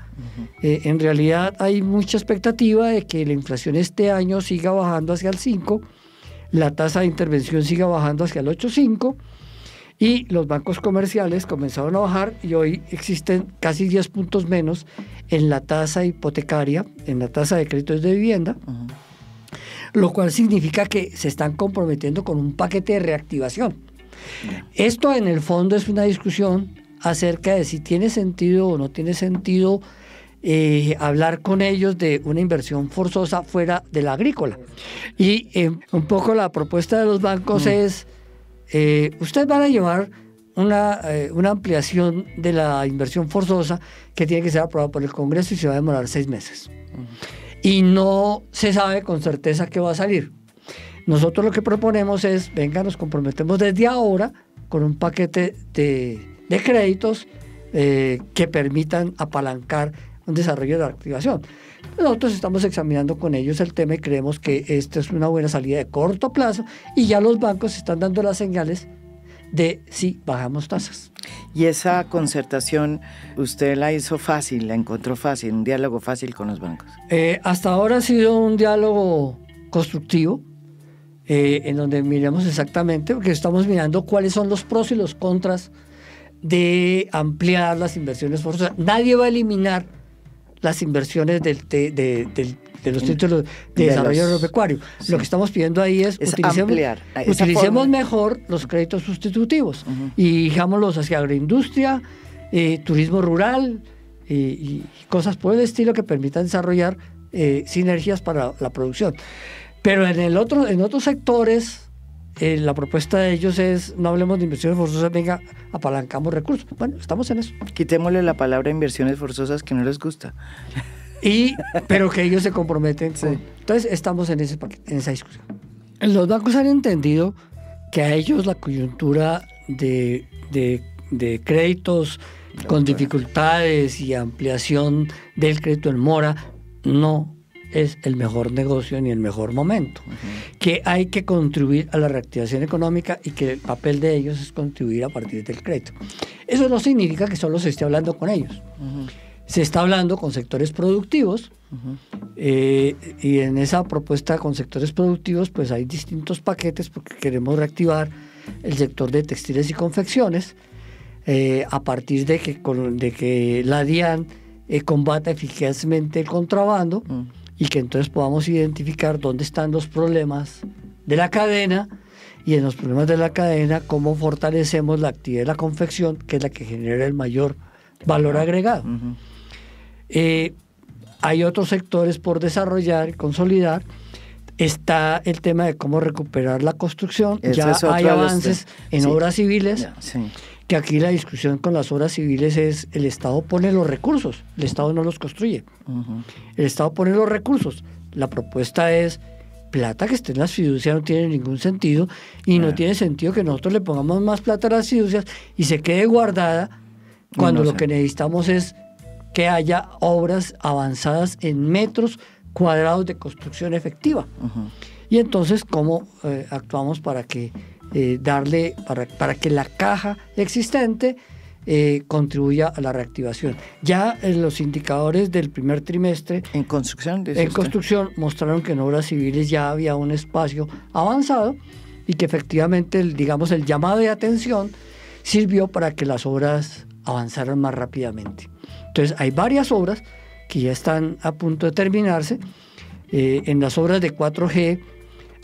En realidad hay mucha expectativa de que la inflación este año siga bajando hacia el 5, la tasa de intervención siga bajando hacia el 8,5 y los bancos comerciales comenzaron a bajar y hoy existen casi 10 puntos menos en la tasa hipotecaria, en la tasa de créditos de vivienda, lo cual significa que se están comprometiendo con un paquete de reactivación. Esto en el fondo es una discusión acerca de si tiene sentido o no tiene sentido hablar con ellos de una inversión forzosa fuera de la agrícola. Y un poco la propuesta de los bancos es, ustedes van a llevar una ampliación de la inversión forzosa que tiene que ser aprobada por el Congreso y se va a demorar 6 meses. Y no se sabe con certeza qué va a salir. Nosotros lo que proponemos es, venga, nos comprometemos desde ahora con un paquete de créditos que permitan apalancar un desarrollo de la activación. Nosotros estamos examinando con ellos el tema y creemos que esta es una buena salida de corto plazo y ya los bancos están dando las señales de si bajamos tasas. Y esa concertación, usted la hizo fácil, la encontró fácil, un diálogo fácil con los bancos. Hasta ahora ha sido un diálogo constructivo, en donde miramos exactamente, porque estamos mirando cuáles son los pros y los contras de ampliar las inversiones forzosas. Nadie va a eliminar las inversiones de los títulos de desarrollo agropecuario. Sí. Lo que estamos pidiendo ahí es utilicemos mejor los créditos sustitutivos y dejámoslos hacia agroindustria, turismo rural y cosas por el estilo que permitan desarrollar sinergias para la producción. Pero en otros sectores, la propuesta de ellos es, no hablemos de inversiones forzosas, venga, apalancamos recursos. Bueno, estamos en eso. Quitémosle la palabra inversiones forzosas que no les gusta. Pero que ellos se comprometen con. Sí. Entonces, estamos en esa discusión. Los bancos han entendido que a ellos la coyuntura de créditos con dificultades y ampliación del crédito en mora no es el mejor negocio ni el mejor momento, que hay que contribuir a la reactivación económica y que el papel de ellos es contribuir a partir del crédito. Eso no significa que solo se esté hablando con ellos. Se está hablando con sectores productivos y en esa propuesta con sectores productivos pues hay distintos paquetes porque queremos reactivar el sector de textiles y confecciones, a partir de que la DIAN combata eficazmente el contrabando y que entonces podamos identificar dónde están los problemas de la cadena, y en los problemas de la cadena cómo fortalecemos la actividad de la confección, que es la que genera el mayor valor agregado. Hay otros sectores por desarrollar y consolidar. Está el tema de cómo recuperar la construcción. Ya hay avances en obras civiles, que aquí la discusión con las obras civiles es: el Estado pone los recursos, el Estado no los construye. El Estado pone los recursos. La propuesta es: plata que esté en las fiducias no tiene ningún sentido, y no tiene sentido que nosotros le pongamos más plata a las fiducias y se quede guardada cuando lo que necesitamos es que haya obras avanzadas en metros cuadrados de construcción efectiva. Y entonces, ¿cómo actuamos para que para que la caja existente contribuya a la reactivación? Ya los indicadores del primer trimestre en construcción mostraron que en obras civiles ya había un espacio avanzado y que efectivamente el llamado de atención sirvió para que las obras avanzaran más rápidamente. Entonces hay varias obras que ya están a punto de terminarse. En las obras de 4G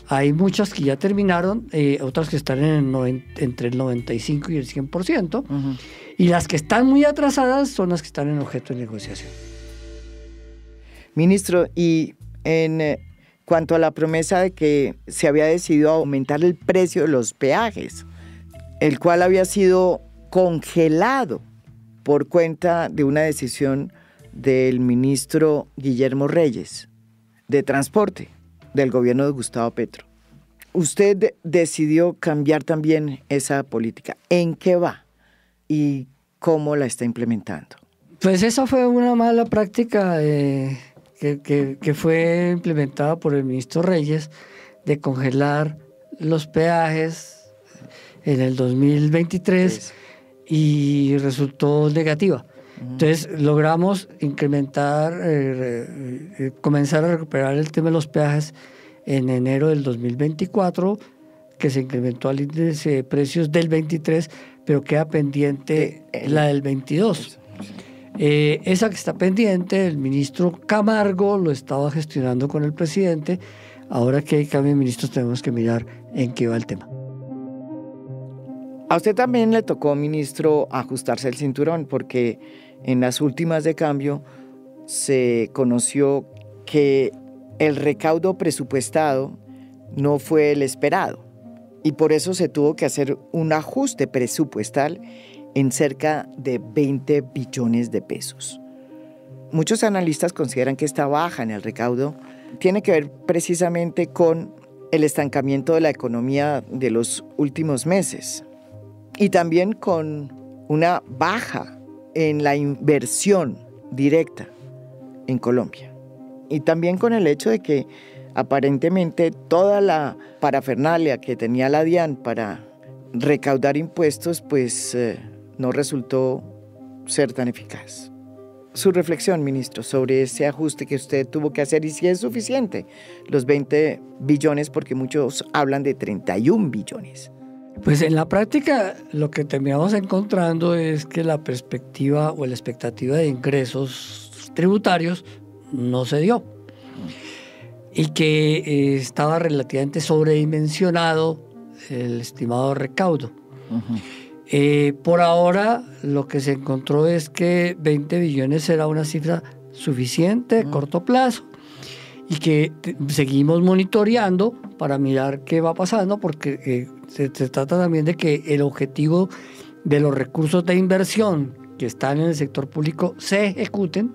hay muchas que ya terminaron, otras que están entre el 95 y el 100%, y las que están muy atrasadas son las que están en objeto de negociación. Ministro, y en cuanto a la promesa de que se había decidido aumentar el precio de los peajes, el cual había sido congelado por cuenta de una decisión del ministro Guillermo Reyes de Transporte del gobierno de Gustavo Petro. Usted decidió cambiar también esa política. ¿En qué va y cómo la está implementando? Pues esa fue una mala práctica que fue implementada por el ministro Reyes, de congelar los peajes en el 2023 y resultó negativa. Entonces logramos incrementar, comenzar a recuperar el tema de los peajes en enero del 2024, que se incrementó al índice de precios del 23, pero queda pendiente la del 22. Esa que está pendiente, el ministro Camargo lo estaba gestionando con el presidente. Ahora que hay cambio de ministros, tenemos que mirar en qué va el tema. A usted también le tocó, ministro, ajustarse el cinturón, porque en las últimas de cambio se conoció que el recaudo presupuestado no fue el esperado, y por eso se tuvo que hacer un ajuste presupuestal en cerca de 20 billones de pesos. Muchos analistas consideran que esta baja en el recaudo tiene que ver precisamente con el estancamiento de la economía de los últimos meses, y también con una baja en la inversión directa en Colombia. Y también con el hecho de que aparentemente toda la parafernalia que tenía la DIAN para recaudar impuestos, pues no resultó ser tan eficaz. Su reflexión, ministro, sobre ese ajuste que usted tuvo que hacer, y si es suficiente los 20 billones, porque muchos hablan de 31 billones. Pues en la práctica lo que terminamos encontrando es que la perspectiva o la expectativa de ingresos tributarios no se dio, y que estaba relativamente sobredimensionado el estimado recaudo. Por ahora lo que se encontró es que 20 billones era una cifra suficiente a corto plazo, y que seguimos monitoreando para mirar qué va pasando, porque se trata también de que el objetivo de los recursos de inversión que están en el sector público se ejecuten,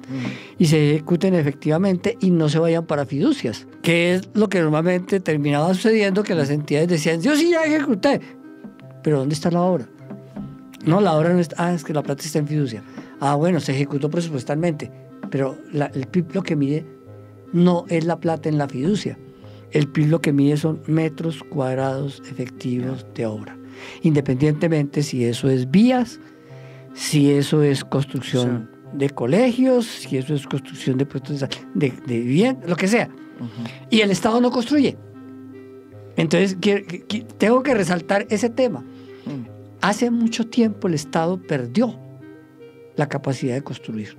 y se ejecuten efectivamente y no se vayan para fiducias, que es lo que normalmente terminaba sucediendo, que las entidades decían: yo sí ya ejecuté, pero ¿dónde está la obra? No, la obra no está. Es que la plata está en fiducia. Bueno, se ejecutó presupuestalmente, pero el PIB lo que mide no es la plata en la fiducia. El PIB lo que mide son metros cuadrados efectivos de obra, independientemente si eso es vías, si eso es construcción de colegios, si eso es construcción de puestos de vivienda, lo que sea. Y el Estado no construye. Entonces, tengo que resaltar ese tema. Hace mucho tiempo el Estado perdió la capacidad de construir.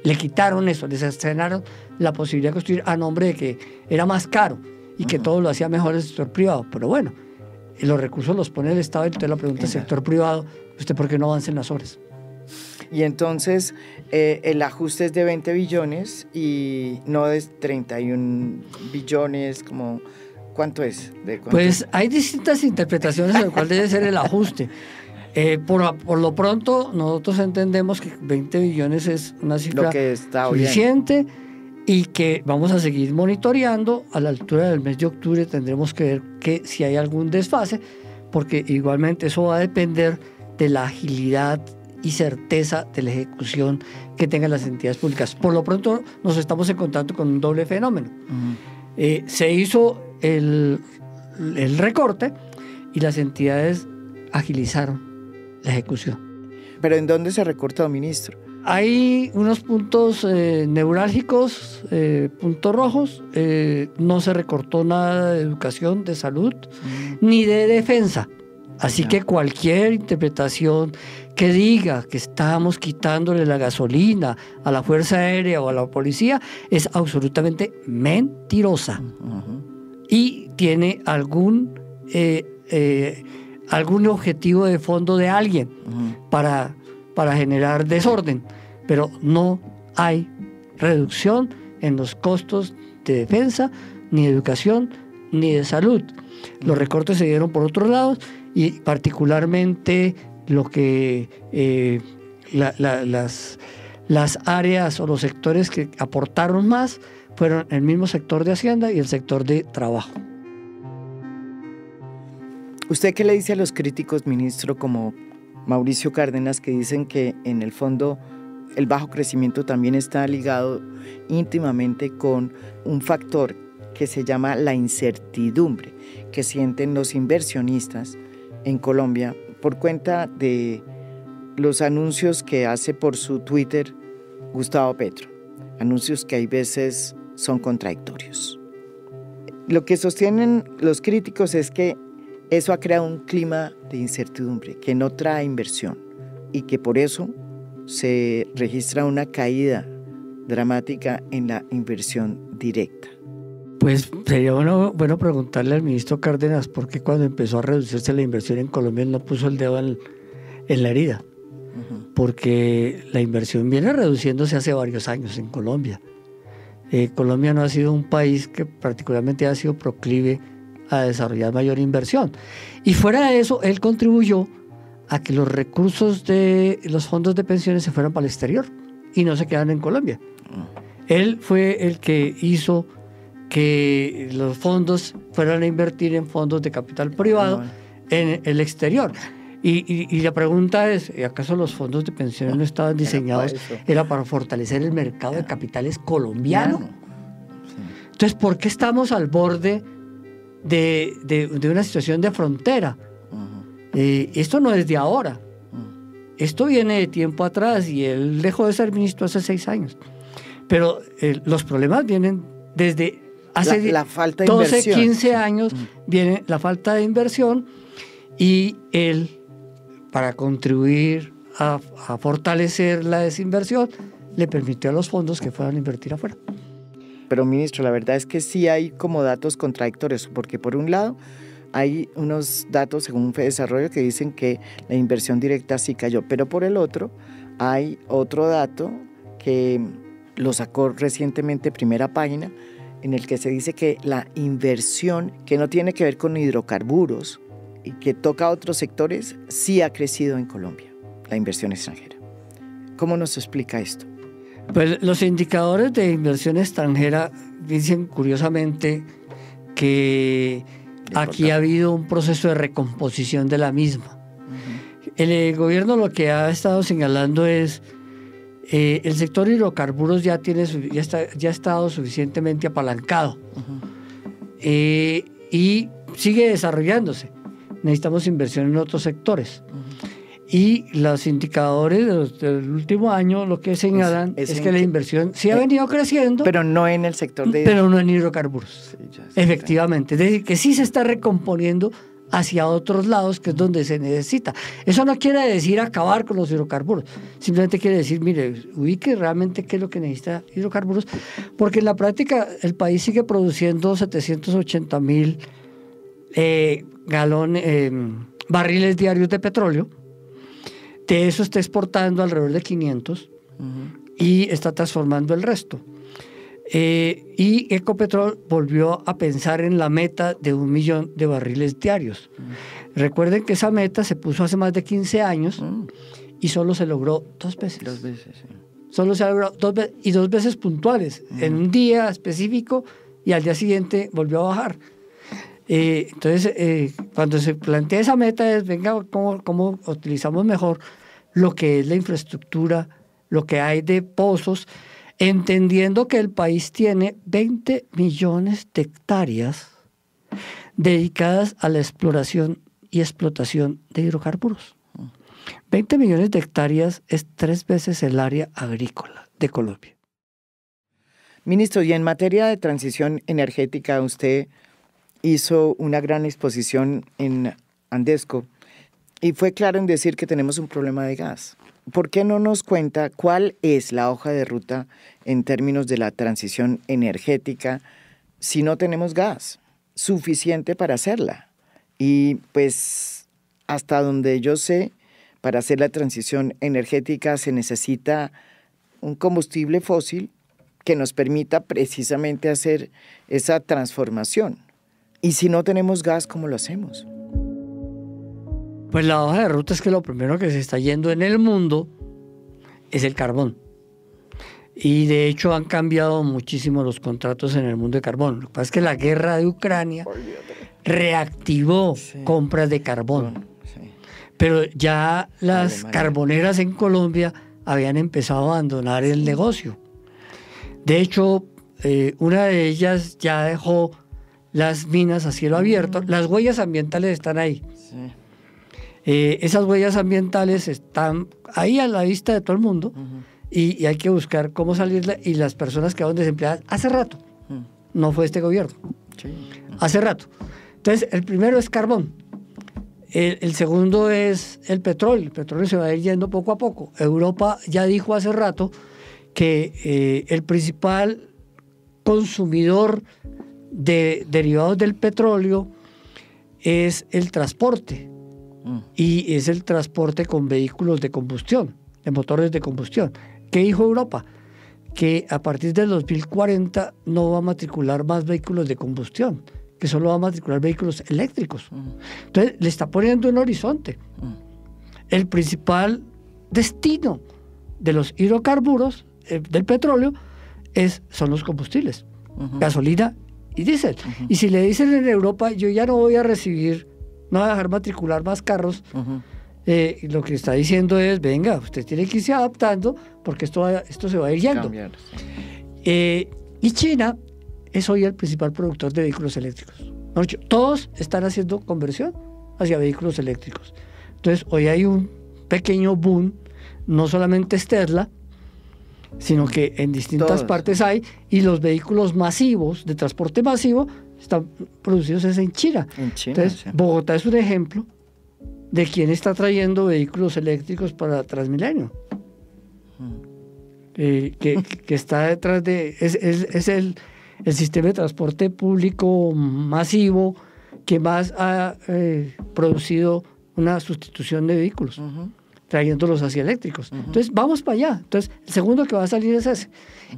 Le quitaron eso, les estrenaron la posibilidad de construir a nombre de que era más caro y que todo lo hacía mejor el sector privado. Pero bueno, los recursos los pone el Estado y entonces la pregunta es, sector privado, ¿usted por qué no avanza en las obras? Y entonces el ajuste es de 20 billones y no de 31 billones, como... ¿Cuánto es? Pues hay distintas interpretaciones de cuál debe ser el ajuste. Por lo pronto, nosotros entendemos que 20 billones es una cifra suficiente y que vamos a seguir monitoreando. A la altura del mes de octubre tendremos que ver que si hay algún desfase, porque igualmente eso va a depender de la agilidad y certeza de la ejecución que tengan las entidades públicas. Por lo pronto nos estamos encontrando con un doble fenómeno. Se hizo el recorte y las entidades agilizaron la ejecución. ¿Pero en dónde se recortó, ministro? Hay unos puntos neurálgicos, puntos rojos. No se recortó nada de educación, de salud, ni de defensa. Así que cualquier interpretación que diga que estamos quitándole la gasolina a la Fuerza Aérea o a la policía es absolutamente mentirosa. Y tiene algún objetivo de fondo de alguien para generar desorden, pero no hay reducción en los costos de defensa, ni de educación, ni de salud. Los recortes se dieron por otros lados y particularmente lo que las áreas o los sectores que aportaron más fueron el mismo sector de Hacienda y el sector de trabajo. ¿Usted qué le dice a los críticos, ministro, como Mauricio Cárdenas, que dicen que en el fondo el bajo crecimiento también está ligado íntimamente con un factor que se llama la incertidumbre que sienten los inversionistas en Colombia por cuenta de los anuncios que hace por su Twitter Gustavo Petro, anuncios que hay veces son contradictorios? Lo que sostienen los críticos es que eso ha creado un clima de incertidumbre que no trae inversión y que por eso se registra una caída dramática en la inversión directa. Pues sería bueno preguntarle al ministro Cárdenas por qué cuando empezó a reducirse la inversión en Colombia él no puso el dedo en la herida. Porque la inversión viene reduciéndose hace varios años en Colombia. Colombia no ha sido un país que particularmente ha sido proclive a desarrollar mayor inversión. Y fuera de eso, él contribuyó a que los recursos de los fondos de pensiones se fueran para el exterior y no se quedan en Colombia. Él fue el que hizo que los fondos fueran a invertir en fondos de capital privado en el exterior. Y la pregunta es, ¿acaso los fondos de pensiones no estaban diseñados? Era para fortalecer el mercado de capitales colombiano. Entonces, ¿por qué estamos al borde de una situación de frontera? Esto no es de ahora. Esto viene de tiempo atrás y él dejó de ser ministro hace 6 años. Pero los problemas vienen desde hace la falta de 12, inversión. 15 años, viene la falta de inversión y él, para contribuir a fortalecer la desinversión, le permitió a los fondos que fueran a invertir afuera. Pero, ministro, la verdad es que sí hay como datos contradictorios, porque por un lado hay unos datos según FEDesarrollo que dicen que la inversión directa sí cayó, pero por el otro hay otro dato que lo sacó recientemente Primera Página, en el que se dice que la inversión que no tiene que ver con hidrocarburos y que toca a otros sectores, sí ha crecido en Colombia, la inversión extranjera. ¿Cómo nos explica esto? Pues los indicadores de inversión extranjera dicen curiosamente que aquí ha habido un proceso de recomposición de la misma. El gobierno lo que ha estado señalando es el sector hidrocarburos ya ha estado suficientemente apalancado y sigue desarrollándose. Necesitamos inversión en otros sectores. y los indicadores del último año lo que señalan es que la inversión sí ha venido creciendo. Pero no en el sector de... Pero no en hidrocarburos. Sí, efectivamente. Es decir, que sí se está recomponiendo hacia otros lados, que es donde se necesita. Eso no quiere decir acabar con los hidrocarburos. Simplemente quiere decir, mire, ubique realmente qué es lo que necesita hidrocarburos, porque en la práctica el país sigue produciendo 780,000 barriles diarios de petróleo. De eso está exportando alrededor de 500 y está transformando el resto. Y Ecopetrol volvió a pensar en la meta de 1 millón de barriles diarios. Recuerden que esa meta se puso hace más de 15 años y solo se logró 2 veces. 2 veces, sí. Solo se logró 2 veces, y 2 veces puntuales, en un día específico, y al día siguiente volvió a bajar. Entonces, cuando se plantea esa meta es, venga, ¿cómo utilizamos mejor lo que es la infraestructura, lo que hay de pozos, entendiendo que el país tiene 20 millones de hectáreas dedicadas a la exploración y explotación de hidrocarburos? 20 millones de hectáreas es 3 veces el área agrícola de Colombia. Ministro, y en materia de transición energética, usted hizo una gran exposición en Andesco y fue claro en decir que tenemos un problema de gas. ¿Por qué no nos cuenta cuál es la hoja de ruta en términos de la transición energética si no tenemos gas suficiente para hacerla? Y pues hasta donde yo sé, para hacer la transición energética se necesita un combustible fósil que nos permita precisamente hacer esa transformación. Y si no tenemos gas, ¿cómo lo hacemos? Pues la hoja de ruta es que lo primero que se está yendo en el mundo es el carbón. Y de hecho han cambiado muchísimo los contratos en el mundo de carbón. Lo que pasa es que la guerra de Ucrania reactivó compras de carbón. Sí. Pero ya las carboneras en Colombia habían empezado a abandonar el negocio. De hecho, una de ellas ya dejó las minas a cielo abierto. Las huellas ambientales están ahí. Sí. Esas huellas ambientales están ahí a la vista de todo el mundo y hay que buscar cómo salirla. Y las personas quedaron desempleadas hace rato. No fue este gobierno. Sí. Hace rato. Entonces, el primero es carbón. El segundo es el petróleo. El petróleo se va a ir yendo poco a poco. Europa ya dijo hace rato que el principal consumidor de derivados del petróleo es el transporte. Y es el transporte con vehículos de combustión, de motores de combustión. ¿Qué dijo Europa? Que a partir del 2040 no va a matricular más vehículos de combustión, que solo va a matricular vehículos eléctricos. Entonces, le está poniendo un horizonte. El principal destino de los hidrocarburos, del petróleo, son los combustibles, gasolina y diésel. Y si le dicen en Europa, yo ya no voy a recibir, no voy a dejar matricular más carros, lo que está diciendo es, venga, usted tiene que irse adaptando porque esto se va a ir yendo. Y China es hoy el principal productor de vehículos eléctricos. Todos están haciendo conversión hacia vehículos eléctricos. Entonces, hoy hay un pequeño boom, no solamente es Tesla, sino que en distintas partes hay, y los vehículos masivos, de transporte masivo, están producidos en China. Entonces, sí. Bogotá es un ejemplo de quién está trayendo vehículos eléctricos para Transmilenio. Que está detrás de... Es el sistema de transporte público masivo que más ha producido una sustitución de vehículos, trayéndolos hacia eléctricos. Entonces, vamos para allá. Entonces, el segundo que va a salir es ese.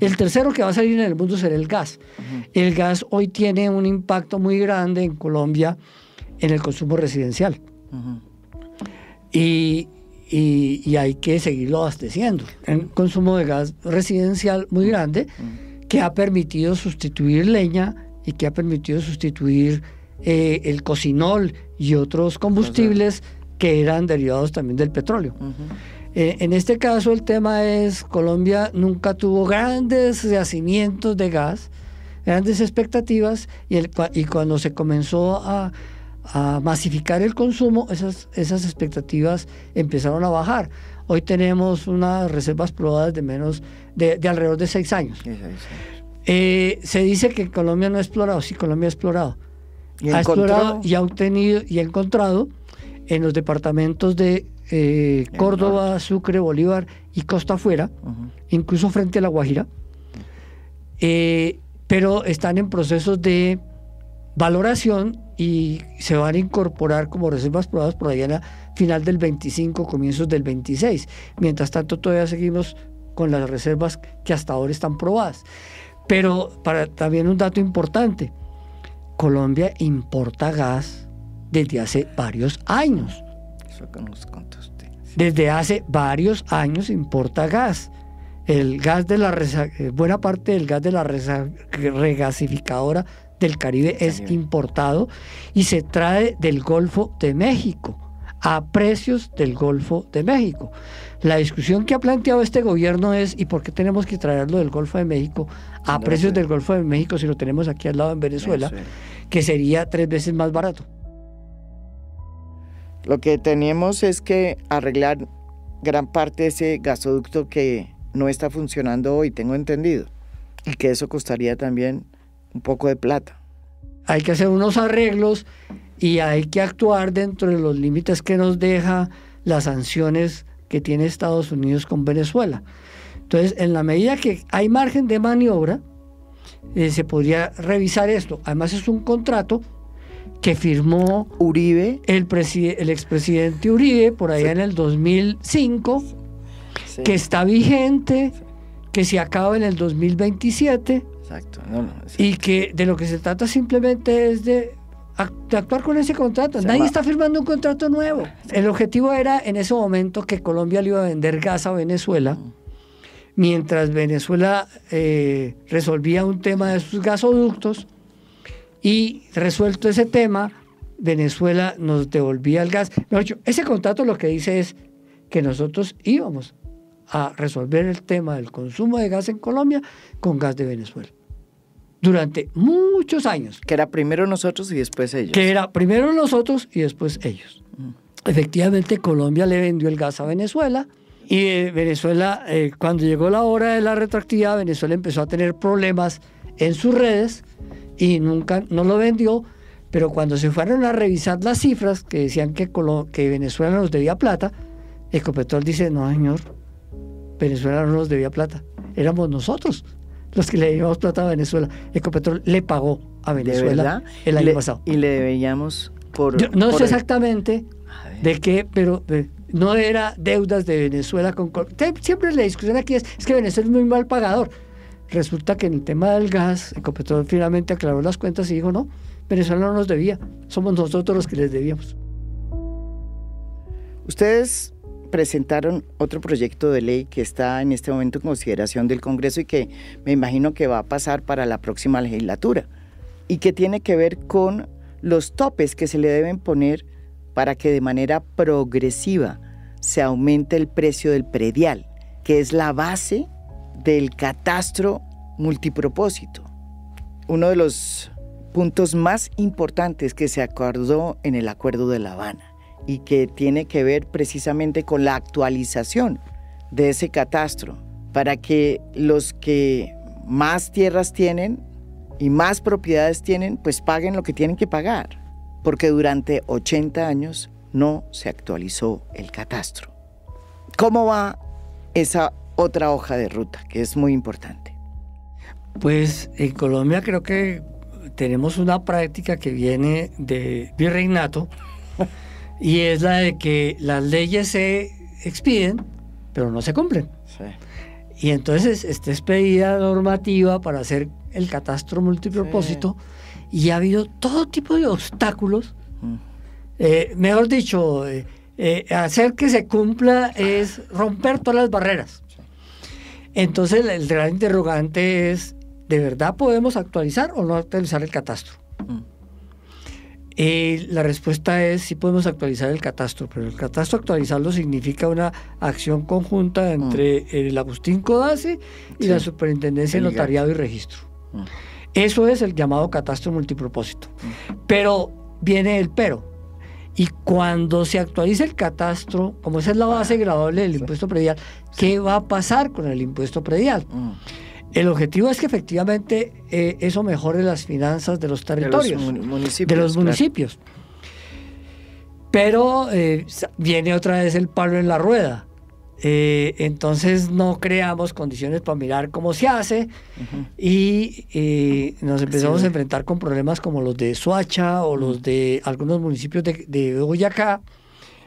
El tercero que va a salir en el mundo será el gas. El gas hoy tiene un impacto muy grande en Colombia en el consumo residencial. Y hay que seguirlo abasteciendo. Un consumo de gas residencial muy grande que ha permitido sustituir leña y que ha permitido sustituir el cocinol y otros combustibles que eran derivados también del petróleo. En este caso el tema es, Colombia nunca tuvo grandes yacimientos de gas, grandes expectativas, y cuando se comenzó a a masificar el consumo, esas expectativas empezaron a bajar. Hoy tenemos unas reservas probadas de alrededor de 6 años. Se dice que Colombia no ha explorado. Sí, Colombia ha explorado. Ha explorado y ha obtenido y ha encontrado en los departamentos de Córdoba, Sucre, Bolívar y Costa Afuera, incluso frente a La Guajira, pero están en procesos de valoración y se van a incorporar como reservas probadas por allá en la final del 25, comienzos del 26. Mientras tanto, todavía seguimos con las reservas que hasta ahora están probadas. Pero también un dato importante, Colombia importa gas desde hace varios años. Eso que nos contó usted. Sí. Desde hace varios años importa gas. El gas de buena parte del gas de la regasificadora del Caribe es importado y se trae del Golfo de México, a precios del Golfo de México. La discusión que ha planteado este gobierno es ¿y por qué tenemos que traerlo del Golfo de México a precios del Golfo de México si lo tenemos aquí al lado en Venezuela, que sería 3 veces más barato? Lo que tenemos es que arreglar gran parte de ese gasoducto que no está funcionando hoy, tengo entendido, y que eso costaría también un poco de plata. Hay que hacer unos arreglos y hay que actuar dentro de los límites que nos deja las sanciones que tiene Estados Unidos con Venezuela. Entonces, en la medida que hay margen de maniobra, se podría revisar esto. Además, es un contrato que firmó Uribe, el expresidente Uribe, por allá en el 2005, que está vigente, que se acaba en el 2027. Exacto. Y que de lo que se trata simplemente es de actuar con ese contrato. Nadie está firmando un contrato nuevo. El objetivo era en ese momento que Colombia le iba a vender gas a Venezuela, mientras Venezuela resolvía un tema de sus gasoductos, y resuelto ese tema, Venezuela nos devolvía el gas. Mejor dicho, ese contrato lo que dice es que nosotros íbamos a resolver el tema del consumo de gas en Colombia con gas de Venezuela. Durante muchos años. Que era primero nosotros y después ellos. Que era primero nosotros y después ellos. Efectivamente, Colombia le vendió el gas a Venezuela y Venezuela, cuando llegó la hora de la retroactividad, Venezuela empezó a tener problemas en sus redes y nunca no lo vendió, pero cuando se fueron a revisar las cifras que decían que Venezuela nos debía plata, Ecopetrol dice, no señor, Venezuela no nos debía plata, éramos nosotros los que le debíamos plata a Venezuela. Ecopetrol le pagó a Venezuela el año pasado. Y le debíamos por... Yo no sé exactamente de qué, pero no era deudas de Venezuela con... Siempre la discusión aquí es que Venezuela es muy mal pagador. Resulta que en el tema del gas, Ecopetrol finalmente aclaró las cuentas y dijo, no, Venezuela no nos debía, somos nosotros los que les debíamos. Ustedes presentaron otro proyecto de ley que está en este momento en consideración del Congreso y que me imagino que va a pasar para la próxima legislatura y que tiene que ver con los topes que se le deben poner para que de manera progresiva se aumente el precio del predial, que es la base del catastro multipropósito. Uno de los puntos más importantes que se acordó en el Acuerdo de La Habana y que tiene que ver precisamente con la actualización de ese catastro para que los que más tierras tienen y más propiedades tienen, pues paguen lo que tienen que pagar, porque durante 80 años no se actualizó el catastro. ¿Cómo va esa otra hoja de ruta, que es muy importante? Pues en Colombia creo que tenemos una práctica que viene de virreinato y es la de que las leyes se expiden, pero no se cumplen. Sí. Y entonces está expedida normativa para hacer el catastro multipropósito, sí, y ha habido todo tipo de obstáculos. Mejor dicho, hacer que se cumpla es romper todas las barreras. Entonces el gran interrogante es, ¿de verdad podemos actualizar o no actualizar el catastro? La respuesta es sí podemos actualizar el catastro, pero el catastro actualizarlo significa una acción conjunta entre el Agustín Codazzi y la Superintendencia de Notariado y Registro. Eso es el llamado catastro multipropósito. Pero viene el pero. Y cuando se actualiza el catastro, como esa es la base gravable del impuesto predial, ¿qué va a pasar con el impuesto predial? El objetivo es que efectivamente eso mejore las finanzas de los territorios, de los municipios. Claro. Pero viene otra vez el palo en la rueda. Entonces no creamos condiciones para mirar cómo se hace y nos empezamos a enfrentar con problemas como los de Soacha o los de algunos municipios de Boyacá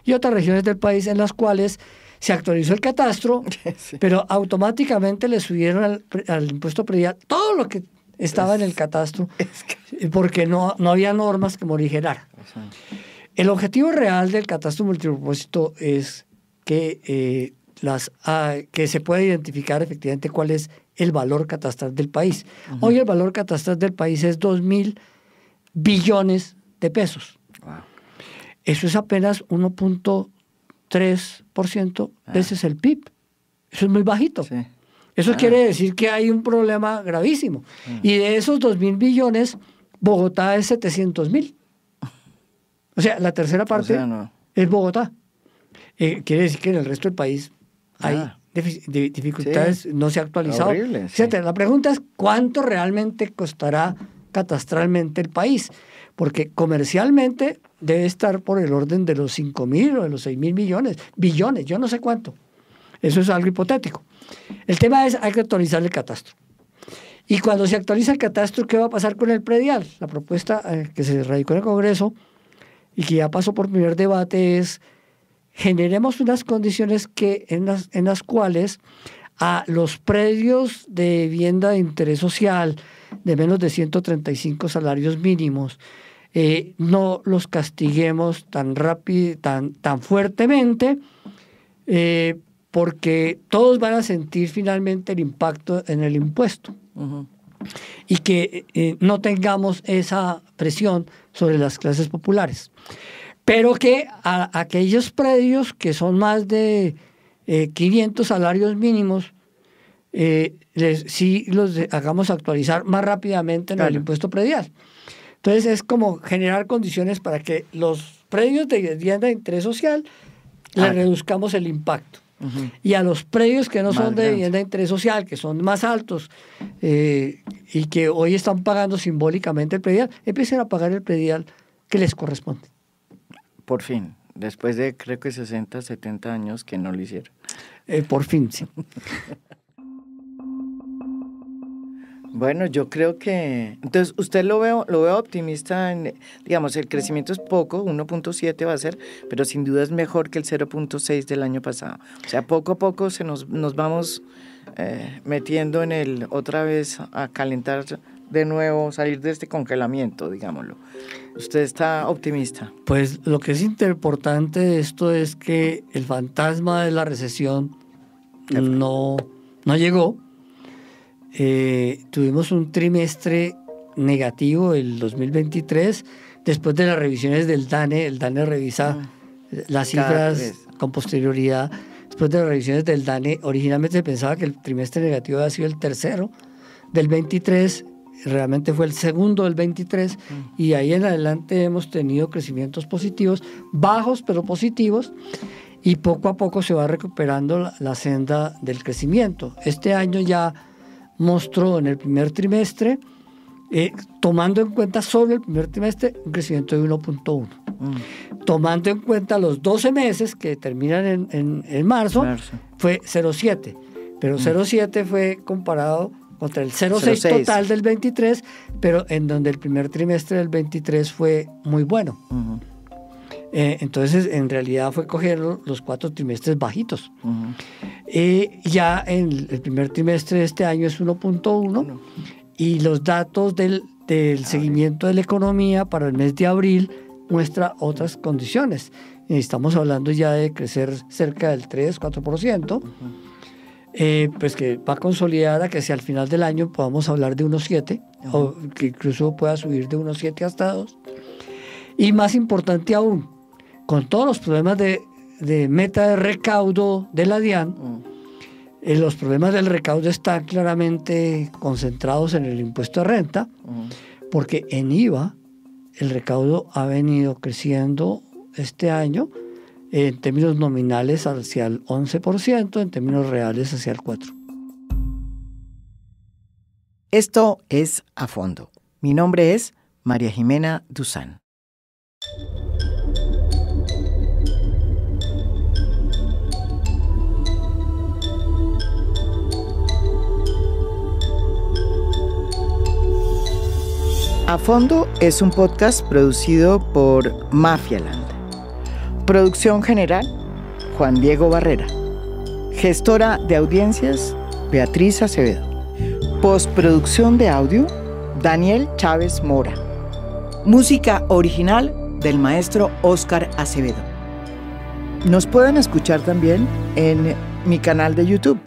y otras regiones del país en las cuales se actualizó el catastro, pero automáticamente le subieron al impuesto predial todo lo que estaba en el catastro porque no había normas que morigeraran. El objetivo real del catastro multipropósito es que que se pueda identificar efectivamente cuál es el valor catastral del país. Hoy el valor catastral del país es 2.000 billones de pesos. Wow. Eso es apenas 1.3% veces el PIB. Eso es muy bajito. Sí. Eso quiere decir que hay un problema gravísimo. Y de esos 2.000 billones, Bogotá es 700.000. O sea, la tercera parte es Bogotá. Quiere decir que en el resto del país hay dificultades, no se ha actualizado. Horrible, la pregunta es ¿cuánto realmente costará catastralmente el país? Porque comercialmente debe estar por el orden de los 5.000 o de los 6.000 billones, yo no sé cuánto. Eso es algo hipotético. El tema es, hay que actualizar el catastro. Y cuando se actualiza el catastro, ¿qué va a pasar con el predial? La propuesta que se radicó en el Congreso y que ya pasó por primer debate es generemos unas condiciones en las cuales a los predios de vivienda de interés social de menos de 135 salarios mínimos no los castiguemos tan rápido, tan fuertemente, porque todos van a sentir finalmente el impacto en el impuesto. Y que no tengamos esa presión sobre las clases populares. Pero que a aquellos predios que son más de 500 salarios mínimos, sí los hagamos actualizar más rápidamente en el impuesto predial. Entonces es como generar condiciones para que los predios de vivienda de interés social le reduzcamos el impacto. Y a los predios que no son de vivienda de interés social, que son más altos y que hoy están pagando simbólicamente el predial, empiecen a pagar el predial que les corresponde. Por fin, después de creo que 60, 70 años que no lo hicieron. Por fin, sí. Bueno, yo creo que... Entonces, usted lo veo optimista, digamos, el crecimiento es poco, 1.7 va a ser, pero sin duda es mejor que el 0.6 del año pasado. O sea, poco a poco nos vamos metiendo otra vez a calentar de nuevo, salir de este congelamiento, digámoslo. ¿Usted está optimista? Pues lo que es importante de esto es que el fantasma de la recesión no llegó. Tuvimos un trimestre negativo el 2023 después de las revisiones del DANE. El DANE revisa las cifras con posterioridad. Después de las revisiones del DANE, originalmente se pensaba que el trimestre negativo había sido el tercero del 23, realmente fue el segundo del 23, y ahí en adelante hemos tenido crecimientos positivos, bajos pero positivos, y poco a poco se va recuperando la senda del crecimiento. Este año ya mostró en el primer trimestre, tomando en cuenta solo el primer trimestre, un crecimiento de 1.1. Tomando en cuenta los 12 meses que terminan en marzo, fue 0.7. Pero 0.7 fue comparado contra el 0.6 total del 23, pero en donde el primer trimestre del 23 fue muy bueno. Entonces, en realidad fue coger los 4 trimestres bajitos. Ya en el primer trimestre de este año es 1.1 y los datos del seguimiento de la economía para el mes de abril muestra otras condiciones. Estamos hablando ya de crecer cerca del 3-4%, pues que va a consolidar a que si al final del año podamos hablar de 1.7 o que incluso pueda subir de 1.7 hasta 2. Y más importante aún, con todos los problemas de meta de recaudo de la DIAN, los problemas del recaudo están claramente concentrados en el impuesto de renta, porque en IVA el recaudo ha venido creciendo este año en términos nominales hacia el 11%, en términos reales hacia el 4%. Esto es A Fondo. Mi nombre es María Jimena Duzán. A Fondo es un podcast producido por Mafialand. Producción general, Juan Diego Barrera. Gestora de audiencias, Beatriz Acevedo. Postproducción de audio, Daniel Chávez Mora. Música original del maestro Óscar Acevedo. Nos pueden escuchar también en mi canal de YouTube.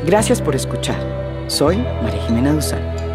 Gracias por escuchar. Soy María Jimena Duzán.